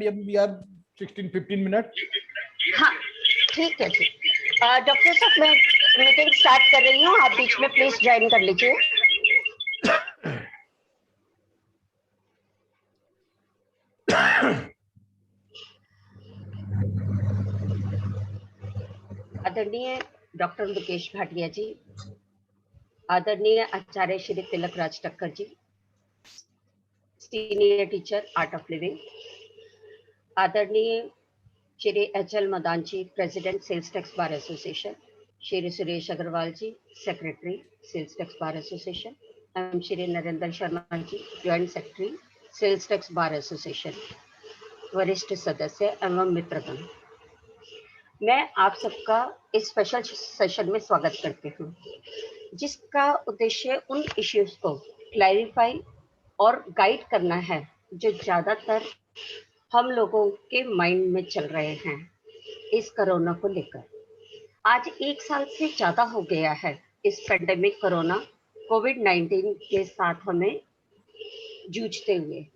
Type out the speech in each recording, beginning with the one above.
we are 16-15 minute. हाँ ठीक है जी। डॉक्टर साहब मैं मीटिंग स्टार्ट कर रही हूँ, आप बीच में प्लीज ज्वाइन कर लीजिए। आदरणीय डॉक्टर मुकेश भाटिया जी, आदरणीय Acharya Shri Tilak Raj Thakkar ji, senior teacher art of living, आदरणीय Shri H L. Madan ji, president sales tax bar association, Shri Suresh Agarwal ji, secretary sales tax bar association, एवं Shri Narendra Sharma ji, joint secretary sales tax bar association, वरिष्ठ सदस्य एवं मित्रगण, मैं आप सबका इस स्पेशल सेशन में स्वागत करती हूँ, जिसका उद्देश्य उन इश्यूज को क्लैरिफाई और गाइड करना है जो ज़्यादातर हम लोगों के माइंड में चल रहे हैं इस कोरोना को लेकर। आज 1 साल से ज़्यादा हो गया है इस पेंडेमिक कोरोना कोविड-19 के साथ हमें जूझते हुए।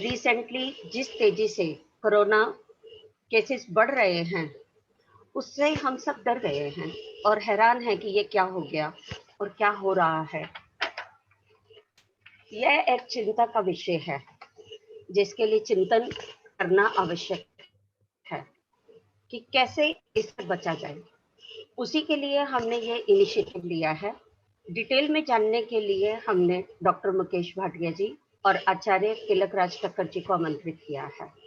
रिसेंटली जिस तेजी से कोरोना केसेस बढ़ रहे हैं उससे हम सब डर गए हैं और हैरान हैं कि ये क्या हो गया और क्या हो रहा है। यह एक चिंता का विषय है जिसके लिए चिंतन करना आवश्यक है कि कैसे इससे बचा जाए। उसी के लिए हमने ये इनिशिएटिव लिया है। डिटेल में जानने के लिए हमने डॉक्टर मुकेश भाटिया जी और आचार्य तिलक राज ठक्कर जी को आमंत्रित किया है।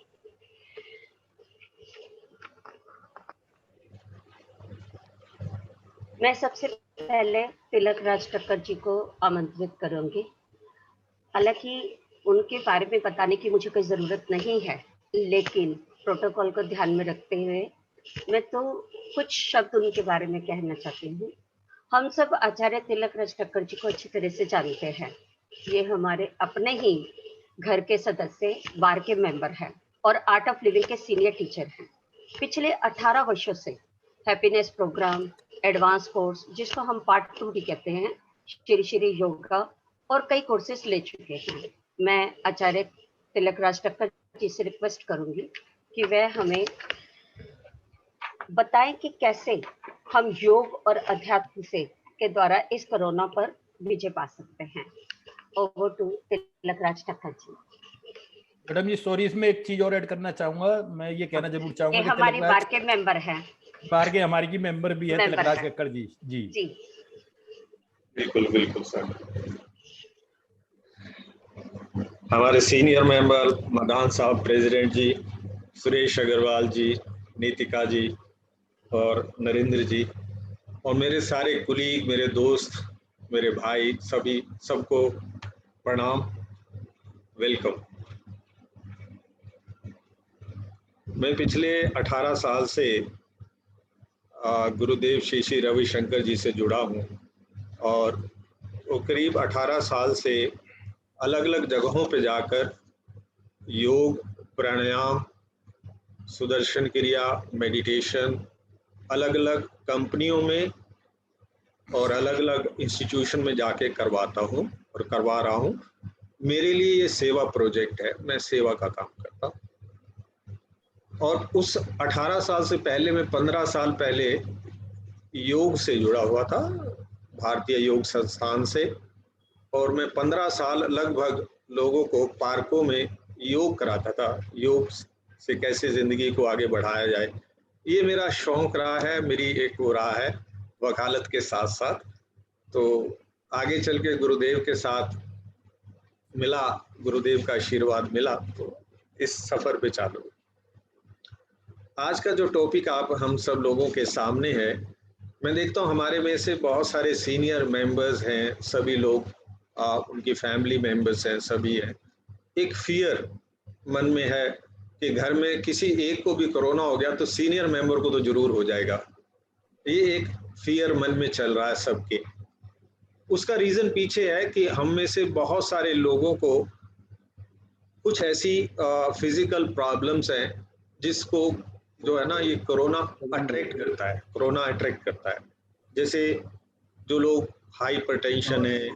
मैं सबसे पहले तिलक राज ठक्कर जी को आमंत्रित करूंगी। हालांकि उनके बारे में बताने की मुझे कोई ज़रूरत नहीं है, लेकिन प्रोटोकॉल को ध्यान में रखते हुए मैं तो कुछ शब्द उनके बारे में कहना चाहती हूँ। हम सब आचार्य तिलक राज ठक्कर जी को अच्छी तरह से जानते हैं। ये हमारे अपने ही घर के सदस्य, बार के मेंबर हैं और आर्ट ऑफ लिविंग के सीनियर टीचर हैं। पिछले 18 वर्षों से हैप्पीनेस प्रोग्राम, एडवांस कोर्स जिसको हम पार्ट 2 भी कहते हैं, श्री श्री योगा और कई कोर्सेज ले चुके हैं। मैं आचार्य तिलक राज ठक्कर जी से रिक्वेस्ट करूंगी कि वह हमें बताएं कि कैसे हम योग और अध्यात्म से के द्वारा इस कोरोना पर विजय पा सकते हैं। Over to Tilak Raj Thakkar ji. Madam ji sorry, इसमें एक चीज और ऐड करना चाहूंगा। मैं ये कहना जरूर चाहूंगा कि हमारी बार के मेंबर हैं, बार के हमारी की मेंबर भी है तिलक राज ठक्कर जी। जी जी बिल्कुल बिल्कुल सर। हमारे सीनियर मेंबर मदान साहब, प्रेसिडेंट जी, सुरेश अग्रवाल जी, नीतिका जी और नरेंद्र जी, और मेरे सारे कुलीग, मेरे दोस्त, मेरे भाई, सभी सबको प्रणाम, वेलकम। मैं पिछले 18 साल से गुरुदेव श्री श्री रविशंकर जी से जुड़ा हूँ और वो करीब 18 साल से अलग अलग जगहों पे जाकर योग, प्राणायाम, सुदर्शन क्रिया, मेडिटेशन, अलग अलग कंपनियों में और अलग अलग इंस्टीट्यूशन में जाके करवाता हूँ और करवा रहा हूँ। मेरे लिए ये सेवा प्रोजेक्ट है, मैं सेवा का काम करता हूँ। और उस 18 साल से पहले मैं 15 साल पहले योग से जुड़ा हुआ था, भारतीय योग संस्थान से, और मैं 15 साल लगभग लोगों को पार्कों में योग कराता था। योग से कैसे जिंदगी को आगे बढ़ाया जाए, ये मेरा शौक रहा है, मेरी एक वो रहा है वकालत के साथ साथ। तो आगे चल के गुरुदेव के साथ मिला, गुरुदेव का आशीर्वाद मिला, तो इस सफर पे चालू। आज का जो टॉपिक आप हम सब लोगों के सामने है, मैं देखता हूँ हमारे में से बहुत सारे सीनियर मेंबर्स हैं, सभी लोग उनकी फैमिली मेंबर्स हैं, सभी हैं। एक फियर मन में है कि घर में किसी एक को भी कोरोना हो गया तो सीनियर मेंबर को तो जरूर हो जाएगा। ये एक फियर मन में चल रहा है सबके। उसका रीजन पीछे है कि हम में से बहुत सारे लोगों को कुछ ऐसी फिजिकल प्रॉब्लम्स हैं जिसको जो है ना ये कोरोना अट्रैक्ट करता है, कोरोना अट्रैक्ट करता है। जैसे जो लोग हाइपरटेंशन है,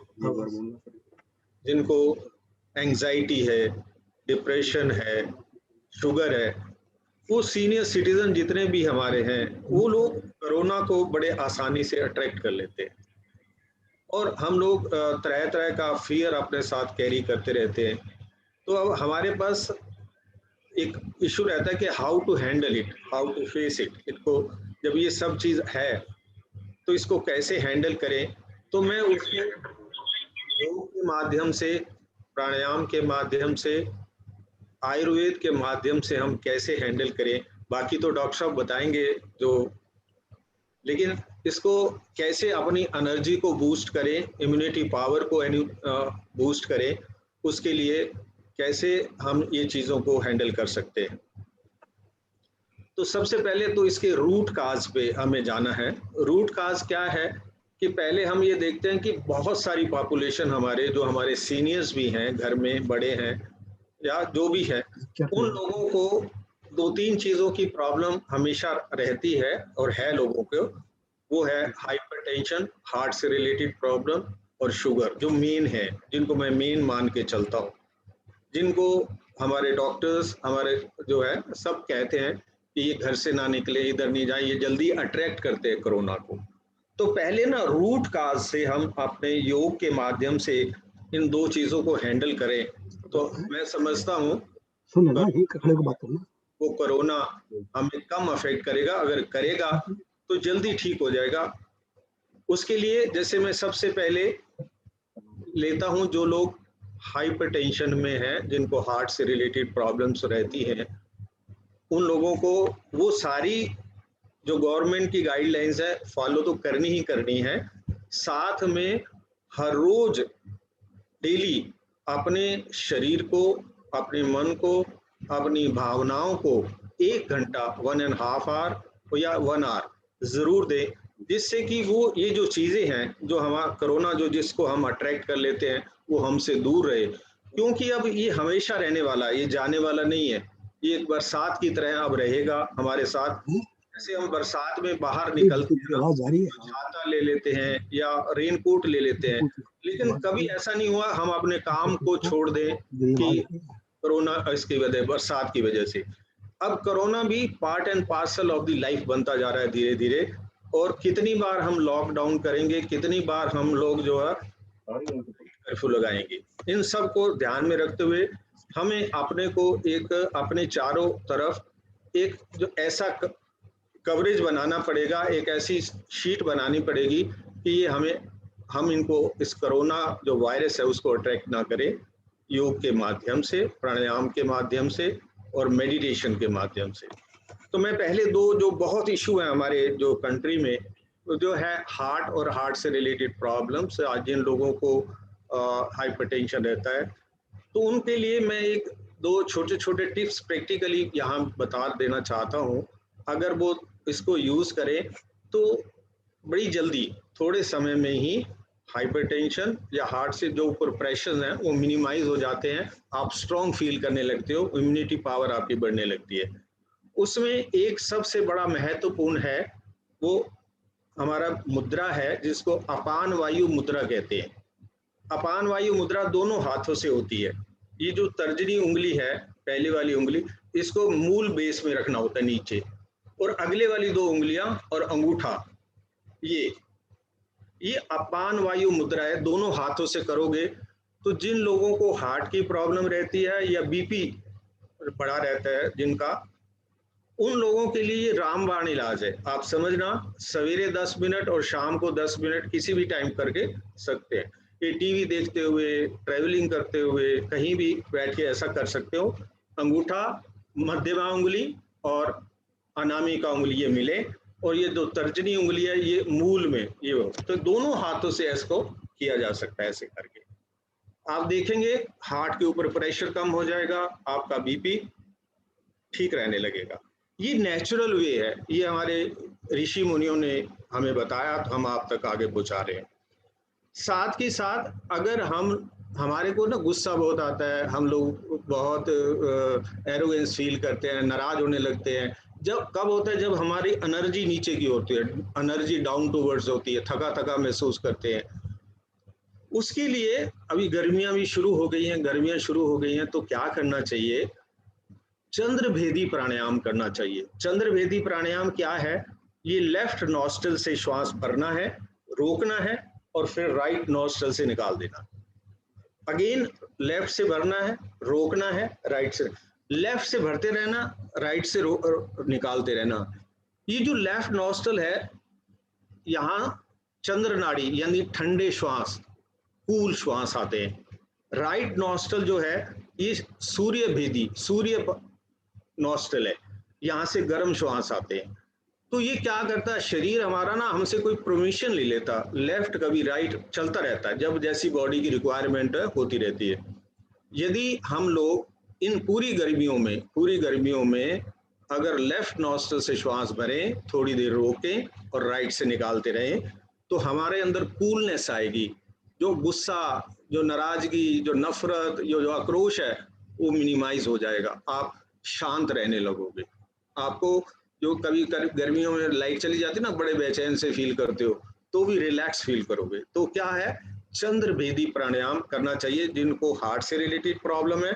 जिनको एंजाइटी है, डिप्रेशन है, शुगर है, वो सीनियर सिटीजन जितने भी हमारे हैं वो लोग कोरोना को बड़े आसानी से अट्रैक्ट कर लेते हैं और हम लोग तरह तरह का फियर अपने साथ कैरी करते रहते हैं। तो अब हमारे पास एक इशू रहता है कि how to handle it, how to face it. इनको जब ये सब चीज़ है तो इसको कैसे हैंडल करें। तो मैं उसको योग के माध्यम से, प्राणायाम के माध्यम से, आयुर्वेद के माध्यम से हम कैसे हैंडल करें, बाकी तो डॉक्टर साहब बताएंगे जो, लेकिन इसको कैसे अपनी एनर्जी को बूस्ट करें, इम्यूनिटी पावर को बूस्ट करें, उसके लिए कैसे हम ये चीज़ों को हैंडल कर सकते हैं। तो सबसे पहले तो इसके रूट काज पे हमें जाना है। रूट काज क्या है कि पहले हम ये देखते हैं कि बहुत सारी पॉपुलेशन हमारे, जो हमारे सीनियर्स भी हैं, घर में बड़े हैं या जो भी है, उन लोगों को 2-3 चीज़ों की प्रॉब्लम हमेशा रहती है और है लोगों को। वो है हाइपरटेंशन, हार्ट से रिलेटेड प्रॉब्लम, और शुगर, जो मेन है, जिनको मैं मेन मान के चलता हूँ, जिनको हमारे डॉक्टर्स, हमारे जो है सब कहते हैं कि ये घर से ना निकले, इधर नहीं जाए, ये जल्दी अट्रैक्ट करते हैं कोरोना को। तो पहले ना रूट काज से हम अपने योग के माध्यम से इन 2 चीज़ों को हैंडल करें तो मैं समझता हूँ वो कोरोना हमें कम अफेक्ट करेगा। अगर करेगा तो जल्दी ठीक हो जाएगा। उसके लिए जैसे मैं सबसे पहले लेता हूँ जो लोग हाइपरटेंशन में हैं, जिनको हार्ट से रिलेटेड प्रॉब्लम्स रहती हैं, उन लोगों को वो सारी जो गवर्नमेंट की गाइडलाइंस है फॉलो तो करनी ही करनी है। साथ में हर रोज डेली अपने शरीर को, अपने मन को, अपनी भावनाओं को 1 घंटा 1.5 आवर या 1 आवर जरूर दें, जिससे कि वो ये जो चीजें हैं जो हमारा कोरोना जो जिसको हम अट्रैक्ट कर लेते हैं वो हमसे दूर रहे। क्योंकि अब ये हमेशा रहने वाला, ये जाने वाला नहीं है। ये एक बरसात की तरह अब रहेगा हमारे साथ। जैसे हम बरसात में बाहर निकलते हैं, छाता ले लेते हैं या रेनकोट ले लेते हैं, लेकिन कभी ऐसा नहीं हुआ हम अपने काम को छोड़ दें कि कोरोना इसकी वजह, बरसात की वजह से। अब कोरोना भी part and parcel of the life बनता जा रहा है धीरे धीरे। और कितनी बार हम लॉकडाउन करेंगे, कितनी बार हम लोग जो है कर्फ्यू लगाएंगे, इन सब को ध्यान में रखते हुए हमें अपने को एक अपने चारों तरफ एक जो ऐसा कवरेज बनाना पड़ेगा, एक ऐसी शीट बनानी पड़ेगी कि ये हम इनको, इस कोरोना जो वायरस है उसको अट्रैक्ट ना करें, योग के माध्यम से, प्राणायाम के माध्यम से और मेडिटेशन के माध्यम से। तो मैं पहले 2 जो बहुत इशू है हमारे जो कंट्री में, जो है हार्ट और हार्ट से रिलेटेड प्रॉब्लम्स, आज जिन लोगों को हाइपरटेंशन रहता है, तो उनके लिए मैं 1-2 छोटे छोटे टिप्स प्रैक्टिकली यहाँ बता देना चाहता हूँ। अगर वो इसको यूज करें तो बड़ी जल्दी थोड़े समय में ही हाइपरटेंशन या हार्ट से जो ऊपर प्रेशर है वो मिनिमाइज हो जाते हैं, आप स्ट्रॉन्ग फील करने लगते हो, इम्यूनिटी पावर आपकी बढ़ने लगती है। उसमें एक सबसे बड़ा महत्वपूर्ण है वो हमारा मुद्रा है, जिसको अपान वायु मुद्रा कहते हैं। अपान वायु मुद्रा दोनों हाथों से होती है। ये जो तर्जनी उंगली है, पहली वाली उंगली, इसको मूल बेस में रखना होता है नीचे, और अगले वाली 2 उंगलियां और अंगूठा, ये अपान वायु मुद्रा है। दोनों हाथों से करोगे तो जिन लोगों को हार्ट की प्रॉब्लम रहती है या बीपी बढ़ा रहता है जिनका, उन लोगों के लिए ये रामबाण इलाज है। आप समझना, सवेरे 10 मिनट और शाम को 10 मिनट किसी भी टाइम करके सकते हैं। ये टीवी देखते हुए, ट्रैवलिंग करते हुए, कहीं भी बैठ के ऐसा कर सकते हो। अंगूठा, मध्यमा उंगली और अनामिका उंगली ये मिले, और ये जो तर्जनी उंगली है ये मूल में, ये हो, तो दोनों हाथों से इसको किया जा सकता है। ऐसे करके आप देखेंगे हार्ट के ऊपर प्रेशर कम हो जाएगा, आपका बीपी ठीक रहने लगेगा। ये नेचुरल वे है, ये हमारे ऋषि मुनियों ने हमें बताया तो हम आप तक आगे पहुंचा रहे हैं। साथ ही साथ अगर हमारे को ना गुस्सा बहुत आता है, हम लोग बहुत एरोगेंस फील करते हैं, नाराज होने लगते हैं, जब कब होता है, जब हमारी एनर्जी नीचे की होती है, एनर्जी डाउन टूवर्ड्स होती है, थका थका महसूस करते हैं। उसके लिए अभी गर्मियां भी शुरू हो गई हैं, तो क्या करना चाहिए चंद्रभेदी प्राणायाम करना चाहिए। चंद्रभेदी प्राणायाम क्या है? ये लेफ्ट नॉस्ट्रल से श्वास भरना है, रोकना है और फिर राइट नॉस्ट्रल से निकाल देना। अगेन लेफ्ट से भरना है, रोकना है, राइट से, लेफ्ट से भरते रहना, राइट से निकालते रहना। ये जो लेफ्ट नॉस्ट्रल है, यहाँ चंद्र नाड़ी यानी ठंडे श्वास, कूल श्वास आते हैं। राइट नॉस्ट्रल जो है ये सूर्य भेदी, सूर्य नॉस्ट्रल है, यहाँ से गर्म श्वास आते हैं। तो ये क्या करता है, शरीर हमारा ना हमसे कोई परमिशन ले लेता, लेफ्ट कभी राइट चलता रहता है, जब जैसी बॉडी की रिक्वायरमेंट होती रहती है। यदि हम लोग इन पूरी गर्मियों में अगर लेफ्ट नॉस्ट्रल से श्वास भरें, थोड़ी देर रोकें और राइट से निकालते रहें, तो हमारे अंदर कूलनेस आएगी। जो गुस्सा, जो नाराजगी, जो नफरत, जो आक्रोश है, वो मिनिमाइज हो जाएगा। आप शांत रहने लगोगे। आपको जो कभी गर्मियों में लाइट चली जाती है ना, बड़े बेचैन से फील करते हो, तो भी रिलैक्स फील करोगे। तो क्या है, चंद्रभेदी प्राणायाम करना चाहिए जिनको हार्ट से रिलेटेड प्रॉब्लम है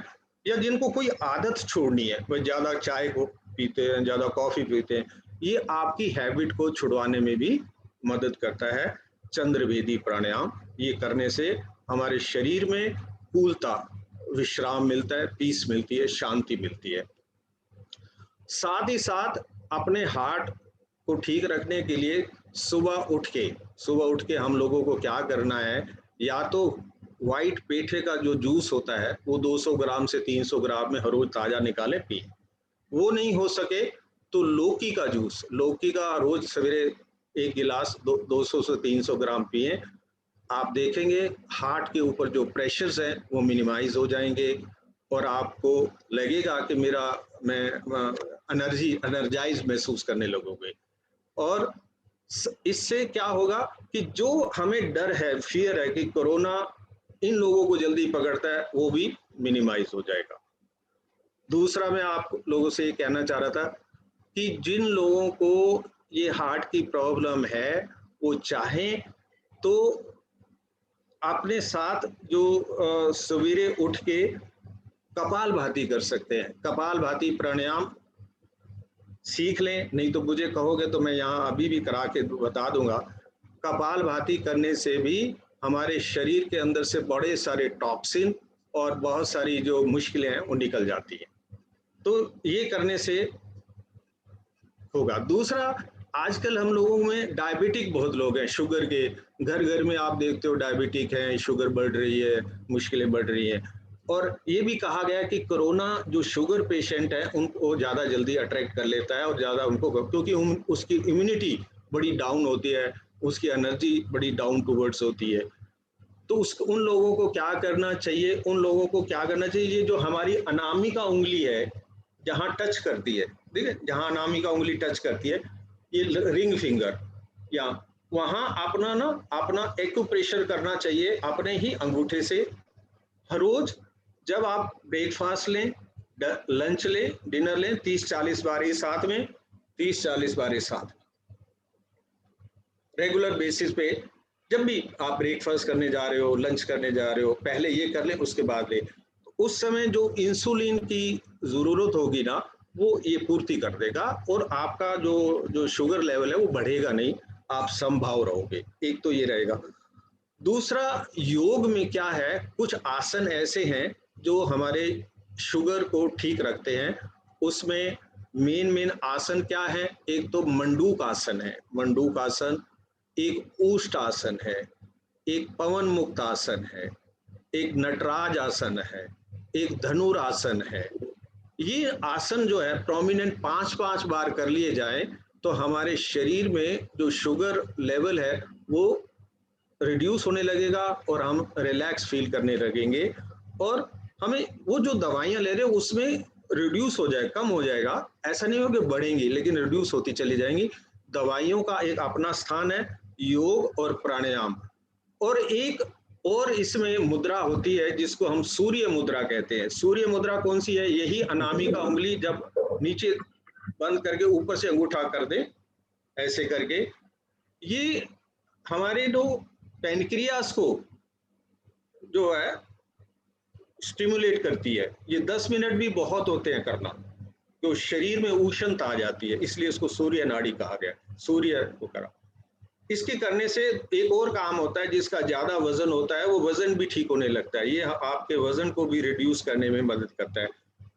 या जिनको कोई आदत छोड़नी है, वह ज्यादा चाय को पीते हैं, ज्यादा कॉफी पीते हैं, ये आपकी हैबिट को छुड़वाने में भी मदद करता है चंद्रभेदी प्राणायाम। ये करने से हमारे शरीर में कूलता, विश्राम मिलता है, पीस मिलती है, शांति मिलती है। साथ ही साथ अपने हार्ट को ठीक रखने के लिए सुबह उठ के हम लोगों को क्या करना है, या तो व्हाइट पेठे का जो जूस होता है वो 200 ग्राम से 300 ग्राम में हर रोज ताजा निकाले पिए। वो नहीं हो सके तो लौकी का जूस, लौकी का रोज सवेरे 1 गिलास 200 से 300 ग्राम पिए। आप देखेंगे हार्ट के ऊपर जो प्रेशर्स हैं वो मिनिमाइज हो जाएंगे और आपको लगेगा कि मैं एनर्जाइज महसूस करने लगोगे। और इससे क्या होगा कि जो हमें डर है, फियर है कि कोरोना इन लोगों को जल्दी पकड़ता है, वो भी मिनिमाइज हो जाएगा। दूसरा मैं आप लोगों से ये कहना चाह रहा था कि जिन लोगों को ये हार्ट की प्रॉब्लम है, वो चाहें तो अपने साथ जो सवेरे उठ के कपालभाति कर सकते हैं। कपालभाति प्राणायाम सीख लें, नहीं तो मुझे कहोगे तो मैं यहाँ अभी भी करा के बता दूंगा। कपालभाति करने से भी हमारे शरीर के अंदर से बड़े सारे टॉक्सिन और बहुत सारी जो मुश्किलें हैं वो निकल जाती हैं। तो ये करने से होगा। दूसरा, आजकल हम लोगों में डायबिटिक बहुत लोग हैं, शुगर के घर घर में आप देखते हो डायबिटिक है, शुगर बढ़ रही है, मुश्किलें बढ़ रही हैं। और ये भी कहा गया कि कोरोना जो शुगर पेशेंट है उनको ज़्यादा जल्दी अट्रैक्ट कर लेता है और ज़्यादा उनको, क्योंकि उसकी इम्यूनिटी बड़ी डाउन होती है, उसकी एनर्जी बड़ी डाउन टूवर्ड्स होती है। तो उन लोगों को क्या करना चाहिए, ये जो हमारी अनामिका उंगली है जहाँ टच करती है, ठीक है, जहाँ अनामिका उंगली टच करती है, ये रिंग फिंगर, या वहाँ अपना एक्यूप्रेशर करना चाहिए अपने ही अंगूठे से। हर रोज जब आप ब्रेकफास्ट लें, लंच लें, डिनर लें, 30-40 बार ये साथ में, 30-40 बार ये साथ, रेगुलर बेसिस पे जब भी आप ब्रेकफास्ट करने जा रहे हो, लंच करने जा रहे हो, पहले ये कर लें, उसके बाद ले। उस समय जो इंसुलिन की जरूरत होगी ना, वो ये पूर्ति कर देगा और आपका जो शुगर लेवल है वो बढ़ेगा नहीं, आप समभाव रहोगे। एक तो ये रहेगा। दूसरा, योग में क्या है, कुछ आसन ऐसे हैं जो हमारे शुगर को ठीक रखते हैं। उसमें मेन आसन क्या है, एक तो मंडूक आसन है, मंडूक आसन, एक ऊष्ट आसन है, एक पवन मुक्त आसन है, एक नटराज आसन है, एक धनुर आसन है। ये आसन जो है प्रोमिनेंट 5-5 बार कर लिए जाए तो हमारे शरीर में जो शुगर लेवल है वो रिड्यूस होने लगेगा और हम रिलैक्स फील करने लगेंगे और हमें वो जो दवाइयां ले रहे हैं उसमें रिड्यूस हो जाए, कम हो जाएगा। ऐसा नहीं हो कि बढ़ेंगी, लेकिन रिड्यूस होती चली जाएंगी। दवाइयों का एक अपना स्थान है योग और प्राणायाम। और एक और इसमें मुद्रा होती है जिसको हम सूर्य मुद्रा कहते हैं। सूर्य मुद्रा कौन सी है, यही अनामिका उंगली जब नीचे बंद करके ऊपर से अंगूठा कर दे ऐसे करके, ये हमारे जो पैनक्रियास को जो है स्टिमुलेट करती है। ये 10 मिनट भी बहुत होते हैं करना, तो शरीर में उष्णता आ जाती है, इसलिए इसको सूर्य नाड़ी कहा गया, सूर्य को करा। इसके करने से एक और काम होता है, जिसका ज्यादा वजन होता है वो वजन भी ठीक होने लगता है, ये आपके वजन को भी रिड्यूस करने में मदद करता है।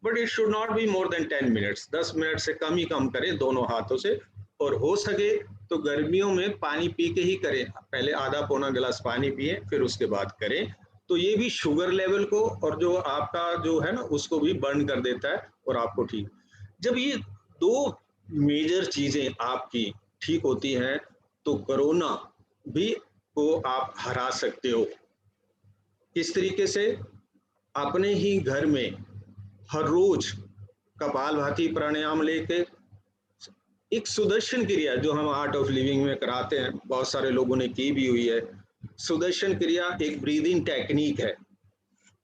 But it should not be more than 10 minutes, 10 minute से कम ही कम करें दोनों हाथों से, और हो सके तो गर्मियों में पानी पी के ही करें, पहले आधा पौना गिलास पानी पिए फिर उसके बाद करें, तो ये भी शुगर लेवल को और जो आपका जो है ना उसको भी बर्न कर देता है और आपको ठीक। जब ये दो मेजर चीजें आपकी ठीक होती हैं तो कोरोना भी को आप हरा सकते हो। इस तरीके से अपने ही घर में हर रोज कपालभाति प्राणायाम लेके एक सुदर्शन क्रिया जो हम आर्ट ऑफ लिविंग में कराते हैं, बहुत सारे लोगों ने की भी हुई है। सुदर्शन क्रिया एक ब्रीदिंग टेक्निक है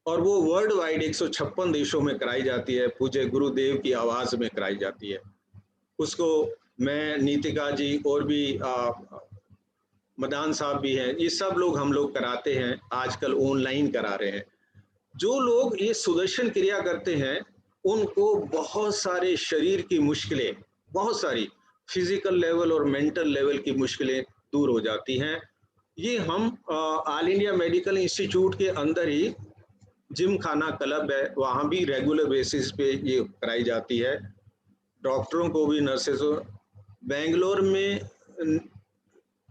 और वो वर्ल्ड वाइड 156 देशों में कराई जाती है, पूज्य गुरुदेव की आवाज में कराई जाती है। उसको मैं, नीतिका जी और भी मदान साहब भी हैं, ये सब लोग हम लोग कराते हैं, आजकल ऑनलाइन करा रहे हैं। जो लोग ये सुदर्शन क्रिया करते हैं उनको बहुत सारे शरीर की मुश्किलें, बहुत सारी फिजिकल लेवल और मेंटल लेवल की मुश्किलें दूर हो जाती हैं। ये हम ऑल इंडिया मेडिकल इंस्टीट्यूट के अंदर ही जिम खाना क्लब है, वहाँ भी रेगुलर बेसिस पे ये कराई जाती है, डॉक्टरों को भी, नर्सेस को। बेंगलोर में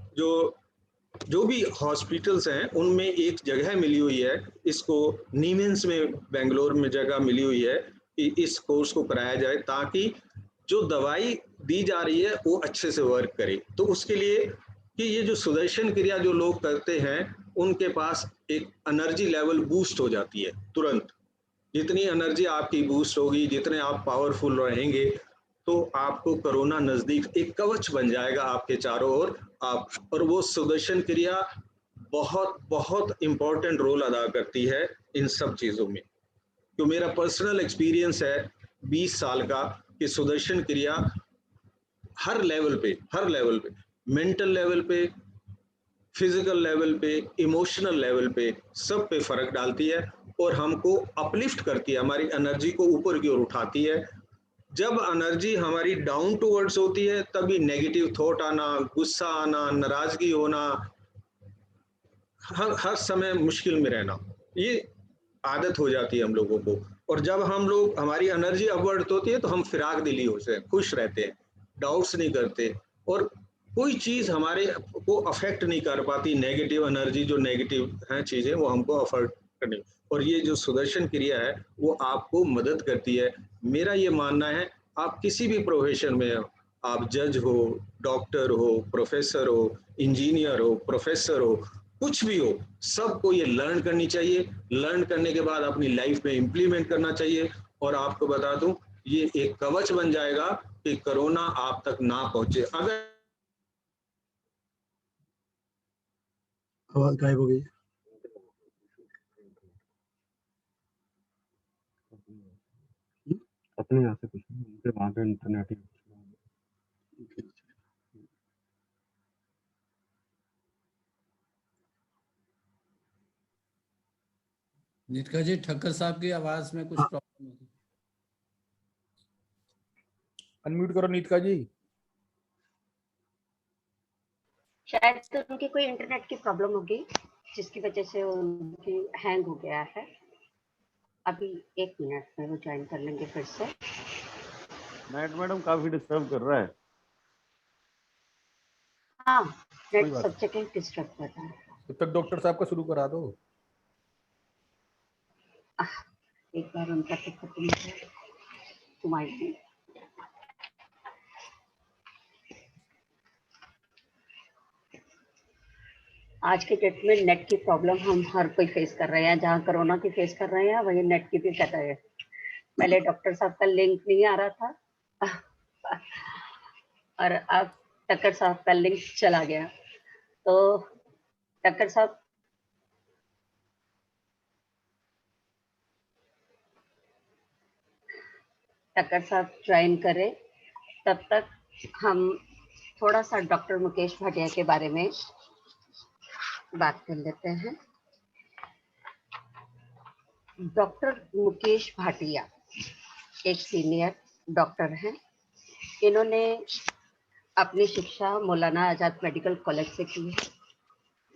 जो भी हॉस्पिटल्स हैं उनमें एक जगह मिली हुई है, इसको नीमेंस में बेंगलोर में जगह मिली हुई है कि इस कोर्स को कराया जाए ताकि जो दवाई दी जा रही है वो अच्छे से वर्क करे। तो उसके लिए कि ये जो सुदर्शन क्रिया जो लोग करते हैं उनके पास एक एनर्जी लेवल बूस्ट हो जाती है तुरंत। जितनी एनर्जी आपकी बूस्ट होगी, जितने आप पावरफुल रहेंगे, तो आपको कोरोना नजदीक एक कवच बन जाएगा आपके चारों ओर। आप और वो सुदर्शन क्रिया बहुत बहुत इंपॉर्टेंट रोल अदा करती है इन सब चीजों में। तो मेरा पर्सनल एक्सपीरियंस है 20 साल का कि सुदर्शन क्रिया हर लेवल पे, मेंटल लेवल पे, फिजिकल लेवल पे, इमोशनल लेवल पे, सब पे फर्क डालती है और हमको अपलिफ्ट करती है, हमारी एनर्जी को ऊपर की ओर उठाती है। जब एनर्जी हमारी डाउन टूवर्ड्स होती है तभी नेगेटिव थॉट आना, गुस्सा आना, नाराजगी होना, हर समय मुश्किल में रहना, ये आदत हो जाती है हम लोगों को। और जब हम लोग, हमारी एनर्जी अपवर्ड होती है तो हम फिराक दिली होते हैं, खुश रहते हैं, डाउट्स नहीं करते और कोई चीज हमारे को अफेक्ट नहीं कर पाती। नेगेटिव एनर्जी जो नेगेटिव है चीजें वो हमको अफेक्ट करनी, और ये जो सुदर्शन क्रिया है वो आपको मदद करती है। मेरा ये मानना है, आप किसी भी प्रोफेशन में हो, आप जज हो, डॉक्टर हो, प्रोफेसर हो, इंजीनियर हो, प्रोफेसर हो, कुछ भी हो, सबको ये लर्न करनी चाहिए। लर्न करने के बाद अपनी लाइफ में इम्प्लीमेंट करना चाहिए। और आपको बता दूं, ये एक कवच बन जाएगा कि कोरोना आप तक ना पहुंचे। अगर आवाज गायब हो गई। अपने यहाँ से कुछ नहीं, उनके वहाँ पे इंटरनेट ही नीतिका जी, ठक्कर साहब की आवाज में कुछ प्रॉब्लम होगी, अनम्यूट करो नीतिका जी। शायद तो उनकी कोई इंटरनेट की प्रॉब्लम होगी जिसकी वजह से उनकी हैंग हो गया है। अभी 1 मिनट में वो ज्वाइन कर लेंगे फिर से। नेट मैडम काफी डिस्टर्ब कर रहा है। हाँ, नेट कोई बात सब जगह डिस्टर्ब कर रहा है। जब तक डॉक्टर साहब का शुरू करा दो। एक बार उनका तो खत्म हो जाए तुम्हारी। आज के डेट में नेट की प्रॉब्लम हम हर कोई फेस कर रहे हैं, जहाँ कोरोना की फेस कर रहे हैं वही नेट की भी कर रहे हैं। पहले डॉक्टर साहब का लिंक नहीं आ रहा था और अब टक्कर साहब का लिंक चला गया। तो टक्कर साहब, ज्वाइन करें, तब तक हम थोड़ा सा डॉक्टर मुकेश भाटिया के बारे में बात कर लेते हैं। डॉक्टर मुकेश भाटिया एक सीनियर डॉक्टर हैं। इन्होंने अपनी शिक्षा मौलाना आजाद मेडिकल कॉलेज से की है।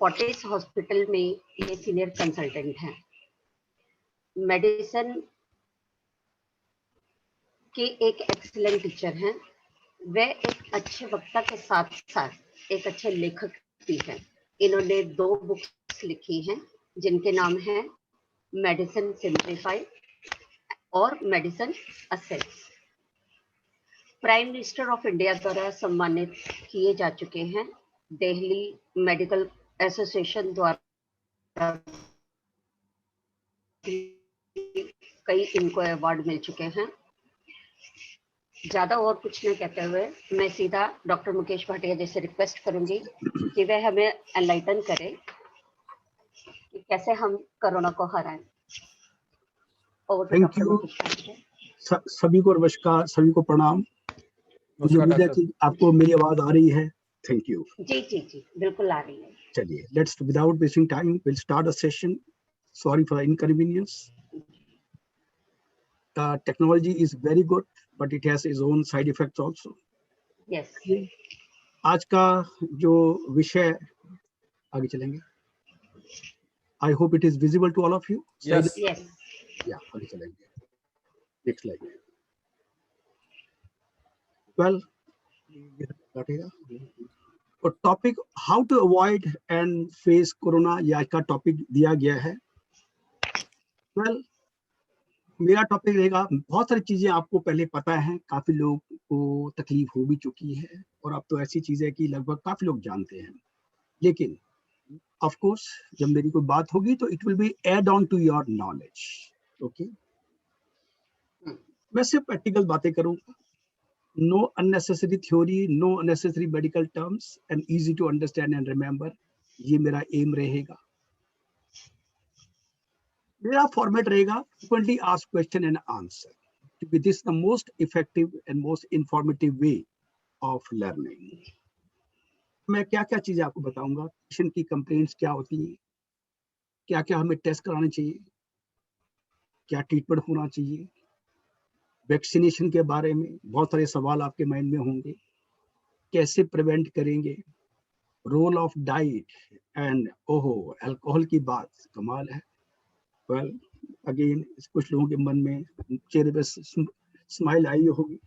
फोर्टिस हॉस्पिटल में ये सीनियर कंसल्टेंट हैं। मेडिसिन के एक एक्सीलेंट टीचर हैं। वे एक अच्छे वक्ता के साथ साथ एक अच्छे लेखक भी हैं। इन्होंने 2 बुक्स लिखी हैं जिनके नाम हैं मेडिसिन सिंप्लीफाइड और medicine assets. Prime minister of India द्वारा सम्मानित किए जा चुके हैं। दिल्ली मेडिकल एसोसिएशन द्वारा कई इनको अवार्ड मिल चुके हैं। ज्यादा और कुछ नहीं कहते हुए मैं सीधा डॉक्टर मुकेश भाटिया जी से रिक्वेस्ट करूंगी कि वह हमें एनलाइटन करें कि कैसे हम कोरोना को हराएं। Thank you. सभी को नमस्कार, सभी को प्रणाम। मुझे उम्मीद है कि आपको मेरी आवाज आ रही है। Thank you. जी जी जी बिल्कुल आ रही है। चलिए, let's without wasting time will start the session. Sorry for inconvenience. Technology is very good but it has its own side effects also. Yes. आज का जो विषय, आगे चलेंगे। I hope it is visible to all of you. Yes yes. या आगे चलेंगे। Next slide. Well, तो topic how to avoid and face corona, ये आज का टॉपिक दिया गया है। वेल, मेरा टॉपिक रहेगा, बहुत सारी चीजें आपको पहले पता है, काफी लोगों को तकलीफ हो भी चुकी है और अब तो ऐसी चीज है कि लगभग काफी लोग जानते हैं। लेकिन ऑफ कोर्स जब मेरी कोई बात होगी तो it will be add on to your knowledge. Okay, मैं सिर्फ प्रैक्टिकल बातें करूंगा। No unnecessary theory, no unnecessary medical terms, and easy to understand and remember. ये मेरा एम रहेगा। मेरा फॉर्मेट रहेगा frequently asked question and answer, क्योंकि this is the most effective and most informative way of learning. मैं क्या क्या चीजें आपको बताऊंगा। पेशेंट की कंप्लेंट्स क्या होती है, क्या क्या हमें टेस्ट कराने चाहिए, क्या ट्रीटमेंट होना चाहिए, वैक्सीनेशन के बारे में बहुत सारे सवाल आपके माइंड में होंगे, कैसे प्रिवेंट करेंगे, रोल ऑफ डाइट एंड ओहो अल्कोहल की बात कमाल है। वेल अगेन कुछ लोगों के मन में चेहरे पे स्माइल आई होगी।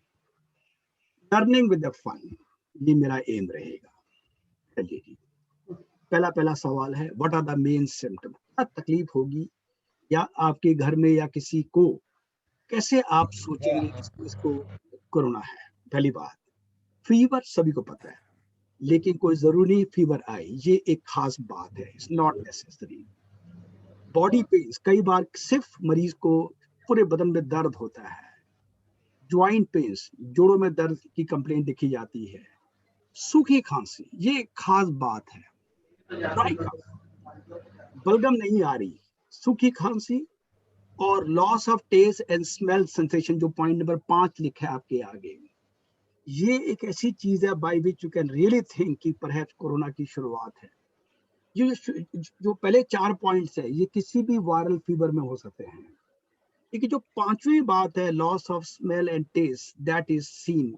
लर्निंग विद द फन, ये मेरा एम रहेगा। चलिए, पहला सवाल है, what are the main symptom. क्या तकलीफ होगी या आपके घर में या किसी को, कैसे आप सोचेंगे इसको कोरोना है। पहली बात, फीवर सभी को पता है, लेकिन कोई जरूरी नहीं फीवर आए, ये एक खास बात है। It's not necessary. Body pens, कई बार सिर्फ मरीज को पूरे बदन में दर्द होता है। ज्वाइंट पेन्स, जोड़ों में दर्द की कंप्लेंट देखी जाती है। सूखी खांसी, ये एक खास बात है। ड्राई कफ, बलगम नहीं आ रही, सूखी खांसी और loss of taste and smell sensation, जो पॉइंट नंबर 5 लिखा है आपके आगे। ये एक ऐसी चीज है by which you can really think कि परहैप्स कोरोना की शुरुआत है। ये जो पहले 4 पॉइंट्स है, ये किसी भी वायरल फीवर में हो सकते हैं, लेकिन जो 5वीं बात है, loss of smell and taste, that is seen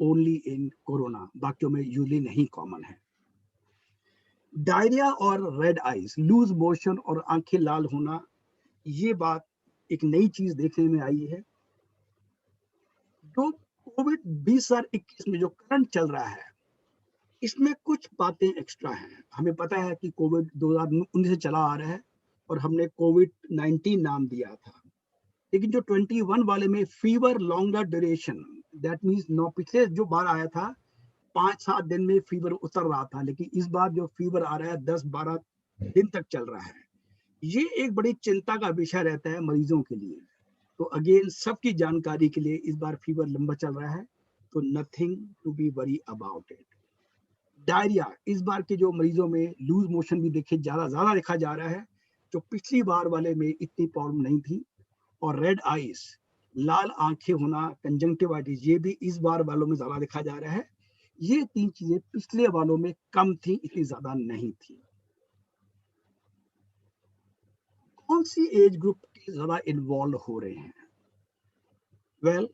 only in corona, बाकियों में यूजली नहीं कॉमन है। डायरिया और रेड आईज, लूज मोशन और आंखें लाल होना, ये बात एक नई चीज देखने में आई है। जो कोविड 2021 में जो करंट चल रहा है, इसमें कुछ बातें एक्स्ट्रा हैं। हमें पता है कि कोविड 2019 से चला आ रहा है और हमने कोविड-19 नाम दिया था, लेकिन जो 21 वाले में fever longer duration, that means no, पिछले जो बार आया था 5-7 दिन में फीवर उतर रहा था, लेकिन इस बार जो फीवर आ रहा है 10-12 दिन तक चल रहा है। ये एक बड़ी चिंता का विषय रहता है मरीजों के लिए। तो अगेन सबकी जानकारी के लिए, इस बार फीवर लंबा चल रहा है, तो nothing to be worry about it. Diarrhoea, इस बार के जो मरीजों में लूज मोशन भी ज्यादा देखा जा रहा है, जो पिछली बार वाले में इतनी प्रॉब्लम नहीं थी। और रेड आईज, लाल आंखें होना, कंजंक्टिवाइटिस, ये भी इस बार वालों में ज्यादा देखा जा रहा है। ये 3 चीजें पिछले वालों में कम थी, इतनी ज्यादा नहीं थी। कौन सी एज ग्रुप के ज्यादा इन्वॉल्व हो रहे हैं? वेल,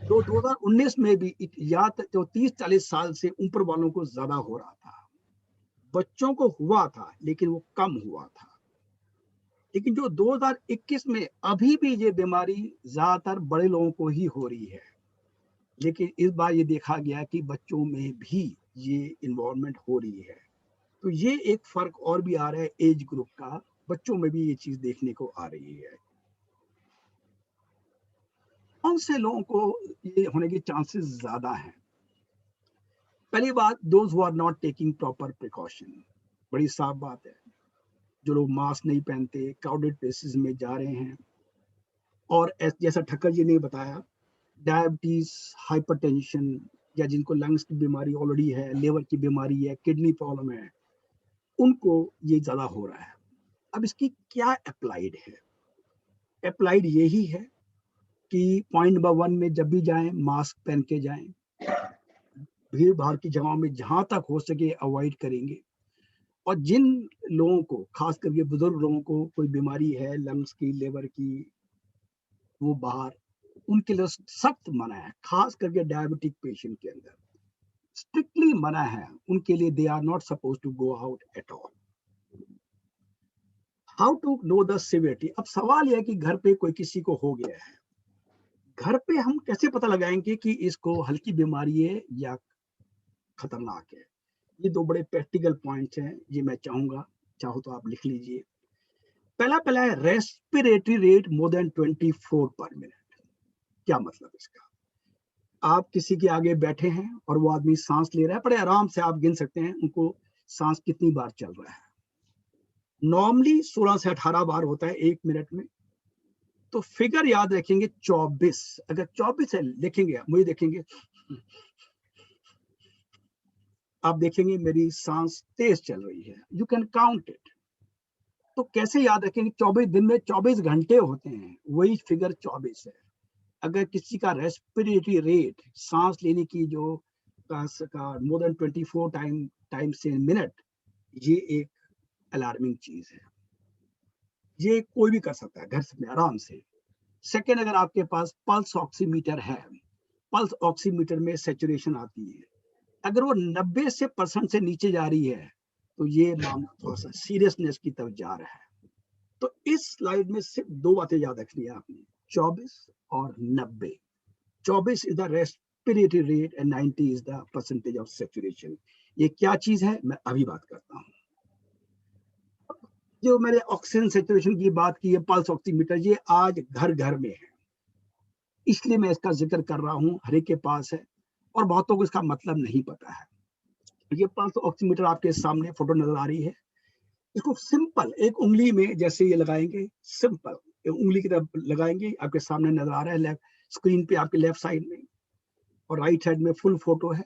तो 2019 में भी या तो 30-40 साल से ऊपर वालों को ज्यादा हो रहा था, बच्चों को हुआ था लेकिन वो कम हुआ था। लेकिन जो 2021 में अभी भी ये बीमारी ज्यादातर बड़े लोगों को ही हो रही है, लेकिन इस बार ये देखा गया कि बच्चों में भी ये इन्वॉल्वमेंट हो रही है। तो ये एक फर्क और भी आ रहा है एज ग्रुप का, बच्चों में भी ये चीज देखने को आ रही है। कौन से लोगों को ये होने के चांसेस ज्यादा हैं? पहली बात, those who are not taking proper precaution, बड़ी साफ बात है। जो लोग मास्क नहीं पहनते, क्राउडेड प्लेसेस में जा रहे हैं, और जैसा ठक्कर जी ने बताया, डायबिटीज, हाइपरटेंशन, या जिनको लंग्स की बीमारी ऑलरेडी है, लिवर की बीमारी है, किडनी प्रॉब्लम है, उनको ये ज्यादा हो रहा है। अब इसकी क्या अप्लाइड है? अप्लाइड यही है कि पॉइंट नंबर 1 में जब भी जाएं मास्क पहन के जाएं, भीड़ भाड़ की जगहों में जहां तक हो सके अवॉइड करेंगे, और जिन लोगों को, खास करके बुजुर्ग लोगों को कोई बीमारी है लंग्स की, लिवर की, वो बाहर, उनके लिए सख्त मना है। खास करके डायबिटिक पेशेंट के अंदर स्ट्रिक्टली मना है, उनके लिए they are not suppose to go out at all. How to know the severity? अब सवाल यह है कि घर पे कोई किसी को हो गया है, घर पे हम कैसे पता लगाएंगे कि इसको हल्की बीमारी है या खतरनाक है? ये दो बड़े प्रैक्टिकल पॉइंट्स हैं, ये मैं चाहूंगा, चाहो तो आप लिख लीजिए। पहला है रेस्पिरेटरी रेट मोर देन 24 पर मिनट। क्या मतलब इसका? आप किसी के आगे बैठे हैं और वो आदमी सांस ले रहा है, बड़े आराम से आप गिन सकते हैं उनको सांस कितनी बार चल रहा है। नॉर्मली 16 से 18 बार होता है 1 मिनट में। तो फिगर याद रखेंगे 24। अगर 24 है लिखेंगे, मुझे देखेंगे, आप देखेंगे मेरी सांस तेज चल रही है, यू कैन काउंट इट। तो कैसे याद रखेंगे? 24 दिन में 24 घंटे होते हैं, वही फिगर 24 है। अगर किसी का रेस्पिरेटरी रेट, सांस लेने की जो का more than 24 times in minute, ये एक अलार्मिंग चीज है। ये कोई भी कर सकता है घर में आराम से। सेकेंड, अगर आपके पास पल्स ऑक्सीमीटर है, पल्स ऑक्सीमीटर में सैचुरेशन आती है, अगर वो 90% से नीचे जा रही है तो ये मामला थोड़ा सा सीरियसनेस की तरफ जा रहा है। तो इस स्लाइड में सिर्फ 2 बातें याद रखनी है आपने, 24 और 90। 24 is the respiratory rate and 90 is the percentage of saturation. ये क्या चीज है मैं अभी बात करता हूँ। जो मैंने ऑक्सीजन सैचुरेशन की बात की है, पल्स ऑक्सीमीटर, ये आज घर घर में है, इसलिए मैं इसका जिक्र कर रहा हूँ। हर एक के पास है और बहुतों को इसका मतलब नहीं पता है। ये पल्स ऑक्सीमीटर आपके सामने फोटो नजर आ रही है। इसको सिंपल एक उंगली में जैसे ये लगाएंगे, सिंपल उंगली की तरफ लगाएंगे, आपके सामने नजर आ रहा है लेफ्ट स्क्रीन पे, आपके लेफ्ट साइड में, और राइट साइड में फुल फोटो है।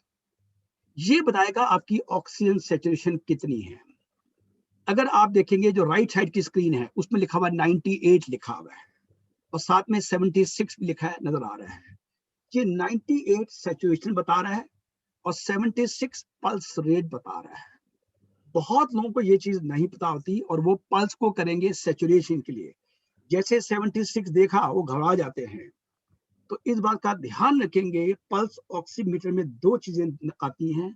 ये बताएगा आपकी ऑक्सीजन सैचुरेशन कितनी है। अगर आप देखेंगे जो राइट साइड की स्क्रीन है उसमें लिखा हुआ 98 लिखा हुआ है, और साथ में 76 भी लिखा है, नजर आ रहा है। ये 98 सैचुरेशन बता रहा है और 76 पल्स रेट बता रहा है। बहुत लोगों को ये चीज नहीं पता होती और वो पल्स को करेंगे सैचुरेशन के लिए, जैसे 76 देखा वो घबरा जाते हैं। तो इस बात का ध्यान रखेंगे, पल्स ऑक्सीमीटर में 2 चीजें आती हैं,